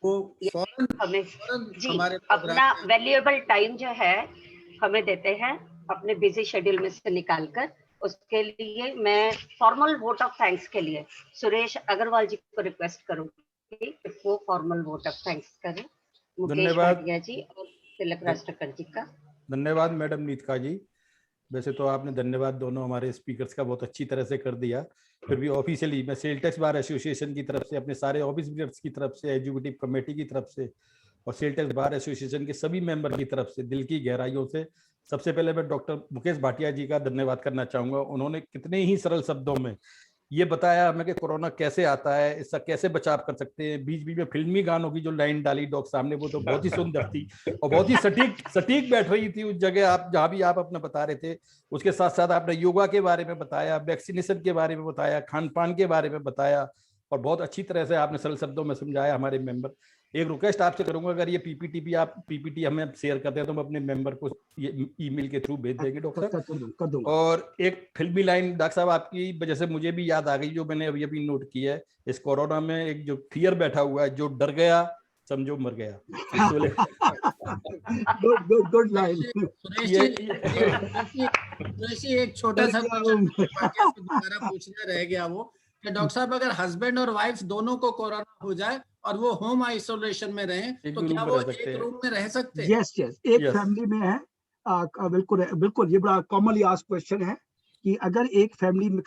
वो फौरन हमारे अपना वैल्यूएबल टाइम जो है हमें देते हैं अपने बिजी शेड्यूल में से निकालकर। उसके लिए मैं फॉर्मल वोट ऑफ थैंक्स के लिए सुरेश अग्रवाल जी को रिक्वेस्ट करूंगी कि वो फॉर्मल वोट ऑफ थैंक्स करें। मुकेश भाटिया जी और तिलक राज ठक्कर जी का धन्यवाद। मैडम नीतिका जी, वैसे तो आपने धन्यवाद दोनों हमारे स्पीकर्स का बहुत अच्छी तरह से कर दिया, फिर भी ऑफिशियली मैं सेल टैक्स बार एसोसिएशन की तरफ से, अपने सारे ऑफिस लीडर्स की तरफ से, एग्जीक्यूटिव कमेटी की तरफ से और सेल टैक्स बार एसोसिएशन के सभी मेंबर की तरफ से दिल की गहराइयों से सबसे पहले मैं डॉक्टर मुकेश भाटिया जी का धन्यवाद करना चाहूंगा। उन्होंने कितने ही सरल शब्दों में ये बताया हमें कि कोरोना कैसे आता है, इसका कैसे बचाव कर सकते हैं। बीच बीच में फिल्मी गानों की जो लाइन डाली डॉक्टर साहब ने, वो तो बहुत ही सुंदर थी और बहुत ही सटीक बैठ रही थी उस जगह आप जहां भी आप अपना बता रहे थे। उसके साथ साथ आपने योगा के बारे में बताया, वैक्सीनेशन के बारे में बताया, खान पान के बारे में बताया और बहुत अच्छी तरह से आपने सरल शब्दों में समझाया हमारे मेंबर। एक रिक्वेस्ट आपसे करूंगा, अगर ये पीपीटी हमें शेयर करते हैं तो हम अपने मेंबर को ये ईमेल के थ्रू भेज देंगे डॉक्टर साहब। और एक फिल्मी लाइन डॉक्टर साहब आपकी वजह से मुझे भी याद आ गई, जो मैंने अभी नोट किया है। इस कोरोना में एक जो फियर बैठा हुआ है, जो डर गया समझो मर गया। Good line. एक छोटा सा दोबारा पूछना रह गया वो कि डॉक्टर साहब अगर हस्बैंड और वाइफ दोनों को कोरोना हो जाए और वो होम आइसोलेशन में रहें तो क्या वो एक रूम में रह सकते हैं? यस, एक फैमिली में है, बिल्कुल ये बड़ा कॉमनली आस्क्ड क्वेश्चन है कि अगर एक फैमिली में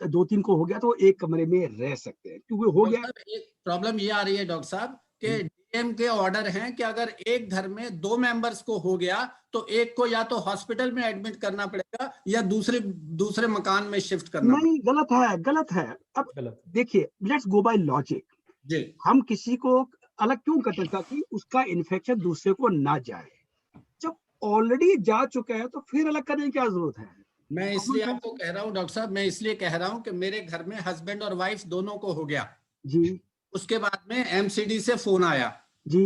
2-3 को हो गया तो एक कमरे में रह सकते हैं, क्योंकि हो गया। एक प्रॉब्लम ये आ रही है डॉक्टर साहब कि डीएम के ऑर्डर हैं कि अगर एक घर में 2 मेंबर्स को हो गया तो एक को या तो हॉस्पिटल में एडमिट करना पड़ेगा या दूसरे मकान में शिफ्ट करना नहीं, गलत है। अब गलत। देखिए, लेट्स गो बाय लॉजिक। जी, हम किसी को अलग क्यों करते हैं? ताकि उसका इन्फेक्शन दूसरे को ना जाए। जब ऑलरेडी जा चुका है तो फिर अलग करने की क्या जरूरत है? मैं इसलिए आपको कह रहा हूँ डॉक्टर साहब, मैं इसलिए कह रहा हूँ कि मेरे घर में हस्बैंड और वाइफ दोनों को हो गया जी उसके बाद में एमसीडी से फोन आया जी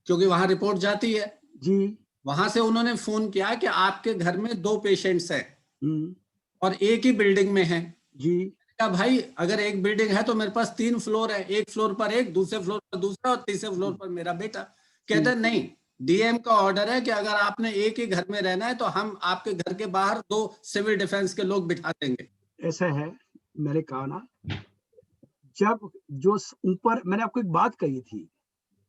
क्योंकि वहां रिपोर्ट जाती है। जी वहां से उन्होंने फोन किया कि आपके घर में 2 पेशेंट्स हैं हम्म, और एक ही बिल्डिंग में हैं। जी कहा भाई अगर एक बिल्डिंग है तो मेरे पास 3 फ्लोर है, एक फ्लोर पर एक, दूसरे फ्लोर पर दूसरा और तीसरे फ्लोर पर मेरा बेटा। कहते हैं नहीं, डीएम का ऑर्डर है कि अगर आपने एक ही घर में रहना है तो हम आपके घर के बाहर 2 सिविल डिफेंस के लोग बिठा देंगे। ऐसा है। मैंने कहा ना, जब जो ऊपर मैंने आपको एक बात कही थी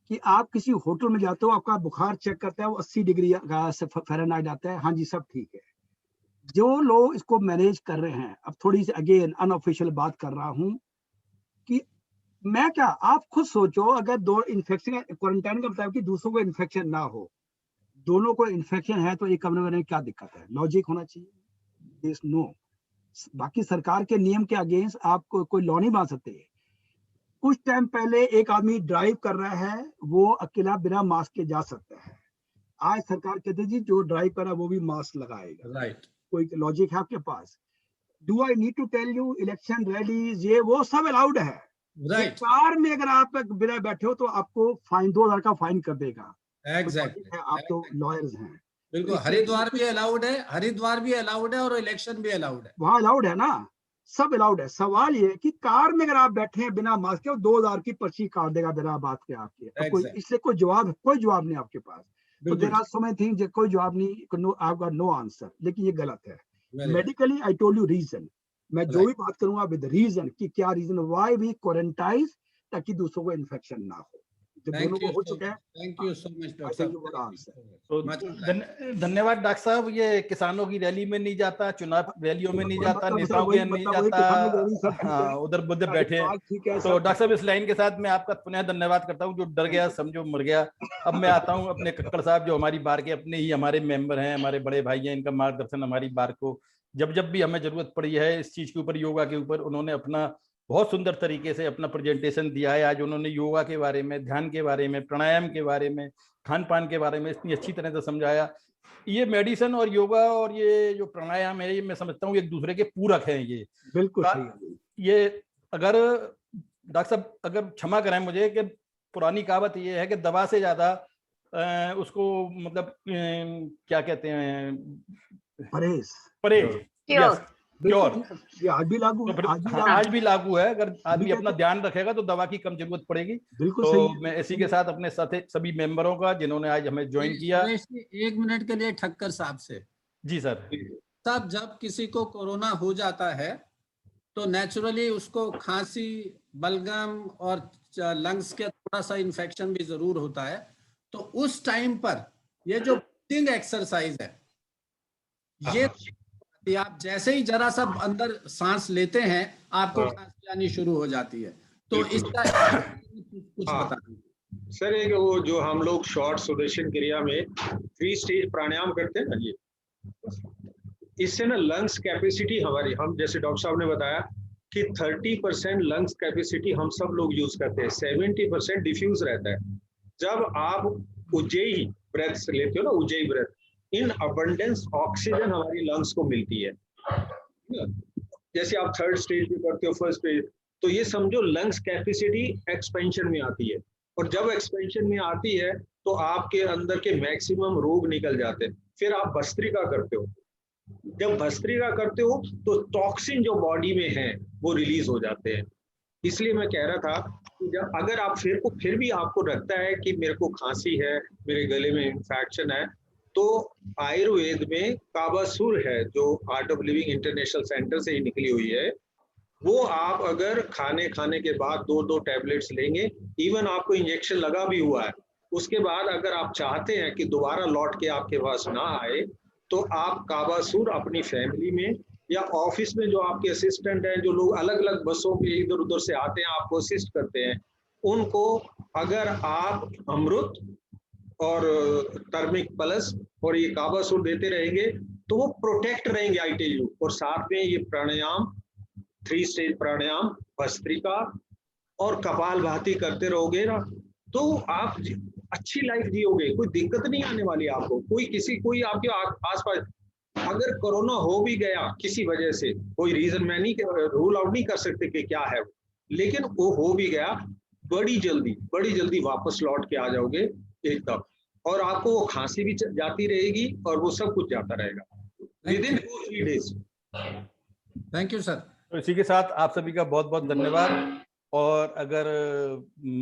कि आप किसी होटल में जाते हो, आपका बुखार चेक करता है, वो 80 डिग्री फ़ारेनहाइट आता है, हाँ जी सब ठीक है। जो लोग इसको मैनेज कर रहे हैं, अब थोड़ी सी अगेन अनऑफिशियल बात कर रहा हूं कि मैं क्या, आप खुद सोचो, अगर 2 इन्फेक्शन, क्वारंटाइन का मतलब कि दूसरों को इन्फेक्शन ना हो, दोनों को इन्फेक्शन है तो एक कमरे में रहने में क्या दिक्कत है? लॉजिक होना चाहिए। नो, बाकी सरकार के नियम के अगेंस्ट आप कोई लॉ नहीं बना सकते। कुछ टाइम पहले एक आदमी ड्राइव कर रहा है, वो अकेला बिना मास्क के जा सकता है। आज सरकार कहते जी जो ड्राइव कर रहा है वो भी मास्क लगाएगा। राइट, कोई लॉजिक है आपके पास? Do I need to tell you, election rallies ये वो सब अलाउड है। राइट, कार में अगर आप बिना बैठे हो तो आपको फाइन 2000 का फाइन कर देगा। एग्जैक्टली। आप तो लॉयर्स हैं। बिल्कुल, हरिद्वार भी अलाउड है, हरिद्वार भी अलाउड है और इलेक्शन भी अलाउड है। वहां अलाउड है ना, सब अलाउड है। सवाल ये कि कार में अगर आप बैठे हैं बिना मास्क के, 2000 की पर्ची काट देगा बिना बात के आपके। अब कोई Exactly. इसलिए कोई जवाब नहीं आपके पास। तो there are so many things, कोई जवाब नहीं, no, I have got no answer. लेकिन ये गलत है। Medically I told you reason, मैं जो भी बात करूंगा विद रीजन कि क्या रीजन, व्हाई वी क्वारंटाइन, ताकि दूसरों को इन्फेक्शन ना हो। जब दोनों को हो चुका है, thank you so much doctor साहब। तो धन्यवाद डॉक्टर साहब। ये किसानों की रैली में नहीं जाता, चुनाव रैलियों में नहीं जाता, नेताओं के नहीं जाता, हाँ उधर उधर बैठे। तो डॉक्टर साहब इस लाइन के साथ मैं आपका पुनः धन्यवाद करता हूँ। जो डर गया समझो मर गया। अब मैं आता हूँ अपने कक्कड़ साहब, जो हमारी बार के अपने ही हमारे मेंबर हैं, हमारे बड़े भाई हैं। इनका मार्गदर्शन हमारी बार को जब जब भी हमें जरूरत पड़ी है इस चीज के ऊपर, योगा के ऊपर, उन्होंने अपना बहुत सुंदर तरीके से अपना प्रेजेंटेशन दिया है। आज उन्होंने योगा के बारे में, ध्यान के बारे में, प्राणायाम के बारे में, खान पान के बारे में इतनी अच्छी तरह से समझाया। ये मेडिसिन और योगा और ये जो प्राणायाम है, ये मैं समझता हूँ एक दूसरे के पूरक हैं। ये बिल्कुल सही। ये अगर डॉक्टर साहब अगर क्षमा करें मुझे कि पुरानी कहावत ये है कि दवा से ज्यादा उसको मतलब क्या कहते हैं, परहेज। ये आज भी लागू है। आज भी लागू है। अगर आदमी अपना ध्यान रखेगा तो दवा की कम जरूरत पड़ेगी। बिल्कुल तो सही। मैं इसी के साथ अपने साथ सभी मेंबरों का जिन्होंने आज हमें ज्वाइन किया। 1 मिनट के लिए ठक्कर साहब से। जी सर। साहब, जब किसी को कोरोना हो जाता है तो नेचुरली उसको खांसी, बलगम और लंग्स के थोड़ा सा इन्फेक्शन भी जरूर होता है। तो उस टाइम पर ये जो ब्रीथिंग एक्सरसाइज है, ये आप जैसे ही जरा सा अंदर सांस लेते हैं आपको खांसी आनी शुरू हो जाती है। तो इसका कुछ बता दीजिए सर। एक वो जो हम लोग शॉर्ट सुदर्शन क्रिया में 3 स्टेज प्राणायाम करते हैं ना, ये इससे ना लंग्स कैपेसिटी हमारी, हम जैसे डॉक्टर साहब ने बताया कि 30% लंग्स कैपेसिटी हम सब लोग यूज करते हैं, 70% डिफ्यूज रहता है। जब आप उज्जयी ब्रेथ लेते हो ना, ujjayi breath, in abundance oxygen हमारी लंग्स को मिलती है। जैसे आप 3rd स्टेज पे करते हो, 1st स्टेज, तो ये समझो लंग्स कैपेसिटी एक्सपेंशन में आती है। और जब एक्सपेंशन में आती है तो आपके अंदर के मैक्सिमम रोग निकल जाते हैं। फिर आप भस्त्रिका करते हो। जब भस्त्रिका करते हो तो टॉक्सिन जो बॉडी में है वो रिलीज हो जाते हैं। इसलिए मैं कह रहा था कि जब अगर आप फिर भी आपको लगता है कि मेरे को खांसी है, मेरे गले में इन्फेक्शन है, तो आयुर्वेद में काबासुर है, जो art of living international centre से ही निकली हुई है, वो आप अगर खाने के बाद 2-2 टैबलेट्स लेंगे, इवन आपको इंजेक्शन लगा भी हुआ है, उसके बाद अगर आप चाहते हैं कि दोबारा लौट के आपके पास ना आए, तो आप काबासुर अपनी फैमिली में या ऑफिस में जो आपके असिस्टेंट हैं, जो लोग अलग अलग बसों पे इधर उधर से आते हैं, आपको असिस्ट करते हैं, उनको अगर आप अमृत और टर्मिक प्लस और ये काबा सूट देते रहेंगे तो वो प्रोटेक्ट रहेंगे, आई टेल यू। और साथ में ये प्राणायाम, 3 स्टेज प्राणायाम, भस्त्रिका और कपालभाति करते रहोगे ना, तो आप अच्छी लाइफ जियोगे, कोई दिक्कत नहीं आने वाली आपको। कोई आपके आसपास अगर कोरोना हो भी गया किसी वजह से, कोई रीजन मैं नहीं रूल आउट नहीं कर सकते कि क्या है, लेकिन वो हो भी गया, बड़ी जल्दी वापस लौट के आ जाओगे एकदम, और आपको वो खांसी भी जाती रहेगी और वो सब कुछ जाता रहेगा within 2-3 days. Thank you sir. तो इसी के साथ आप सभी का बहुत बहुत धन्यवाद। और अगर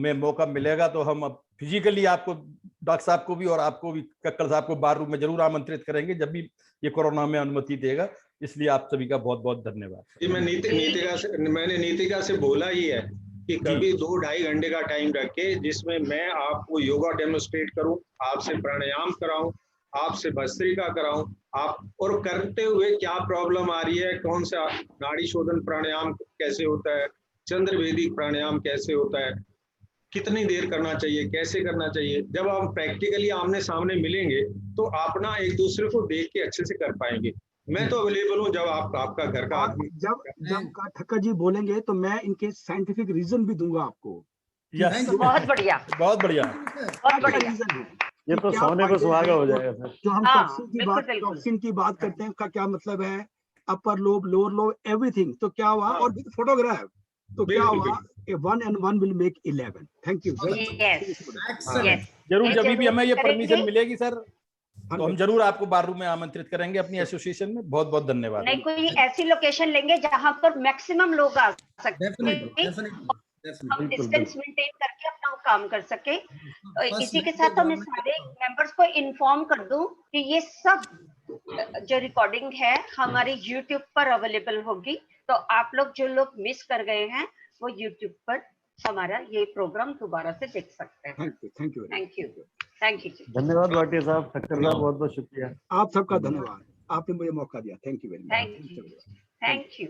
मैं मौका मिलेगा तो हम अब फिजिकली आपको, डॉक्टर साहब को भी और आपको भी, कक्कड़ साहब को बार रूम में जरूर आमंत्रित करेंगे जब भी ये कोरोना में अनुमति देगा। इसलिए आप सभी का बहुत बहुत धन्यवाद। मैंने नीतिका से बोला ही है कि कभी 2-2.5 घंटे का टाइम रखे जिसमें मैं आपको योगा डेमोन्स्ट्रेट करूं, आपसे प्राणायाम कराऊं, आपसे भस्त्रिका कराऊं, आप और करते हुए क्या प्रॉब्लम आ रही है, कौन सा नाड़ी शोधन प्राणायाम कैसे होता है, चंद्रवेदिक प्राणायाम कैसे होता है, कितनी देर करना चाहिए, कैसे करना चाहिए। जब हम प्रैक्टिकली आमने सामने मिलेंगे तो अपना एक दूसरे को देख के अच्छे से कर पाएंगे। मैं तो अवेलेबल हूँ जब आपका घर का आदमी। जब ठक्कर जी बोलेंगे तो मैं इनके साइंटिफिक रीजन भी दूंगा आपको। बहुत बढ़िया, बहुत बढ़िया, बहुत बढ़िया। रीजन है ये तो सोने पे सुहागा हो जाएगा सर। जो हम टॉक्सिन की बात करते हैं, उसका क्या मतलब है, upper lobe, lower lobe, everything. तो क्या हुआ, और विद फोटोग्राफ, तो क्या हुआ, 1 and 1 will make 11। Thank you very much. जरूर, जब भी हमें ये परमिशन मिलेगी सर तो हम जरूर आपको बार रूम में आमंत्रित करेंगे अपनी एसोसिएशन में। बहुत बहुत धन्यवाद। नहीं, कोई ऐसी लोकेशन लेंगे जहां पर मैक्सिमम लोग आ सकते हैं, हम डिस्टेंस मेंटेन करके अपना वो काम कर सके। इसी के साथ मैं सारे मेंबर्स को इन्फॉर्म कर दूं कि ये सब जो रिकॉर्डिंग है हमारे YouTube पर अवेलेबल होगी, तो आप लोग जो लोग मिस कर गए हैं वो YouTube पर हमारा ये प्रोग्राम दोबारा से देख सकते हैं। Thank you. धन्यवाद भाटिया साहब, ठक्कर साहब, बहुत बहुत शुक्रिया। आप सबका धन्यवाद, आपने मुझे मौका दिया। Thank you very much. Thank you.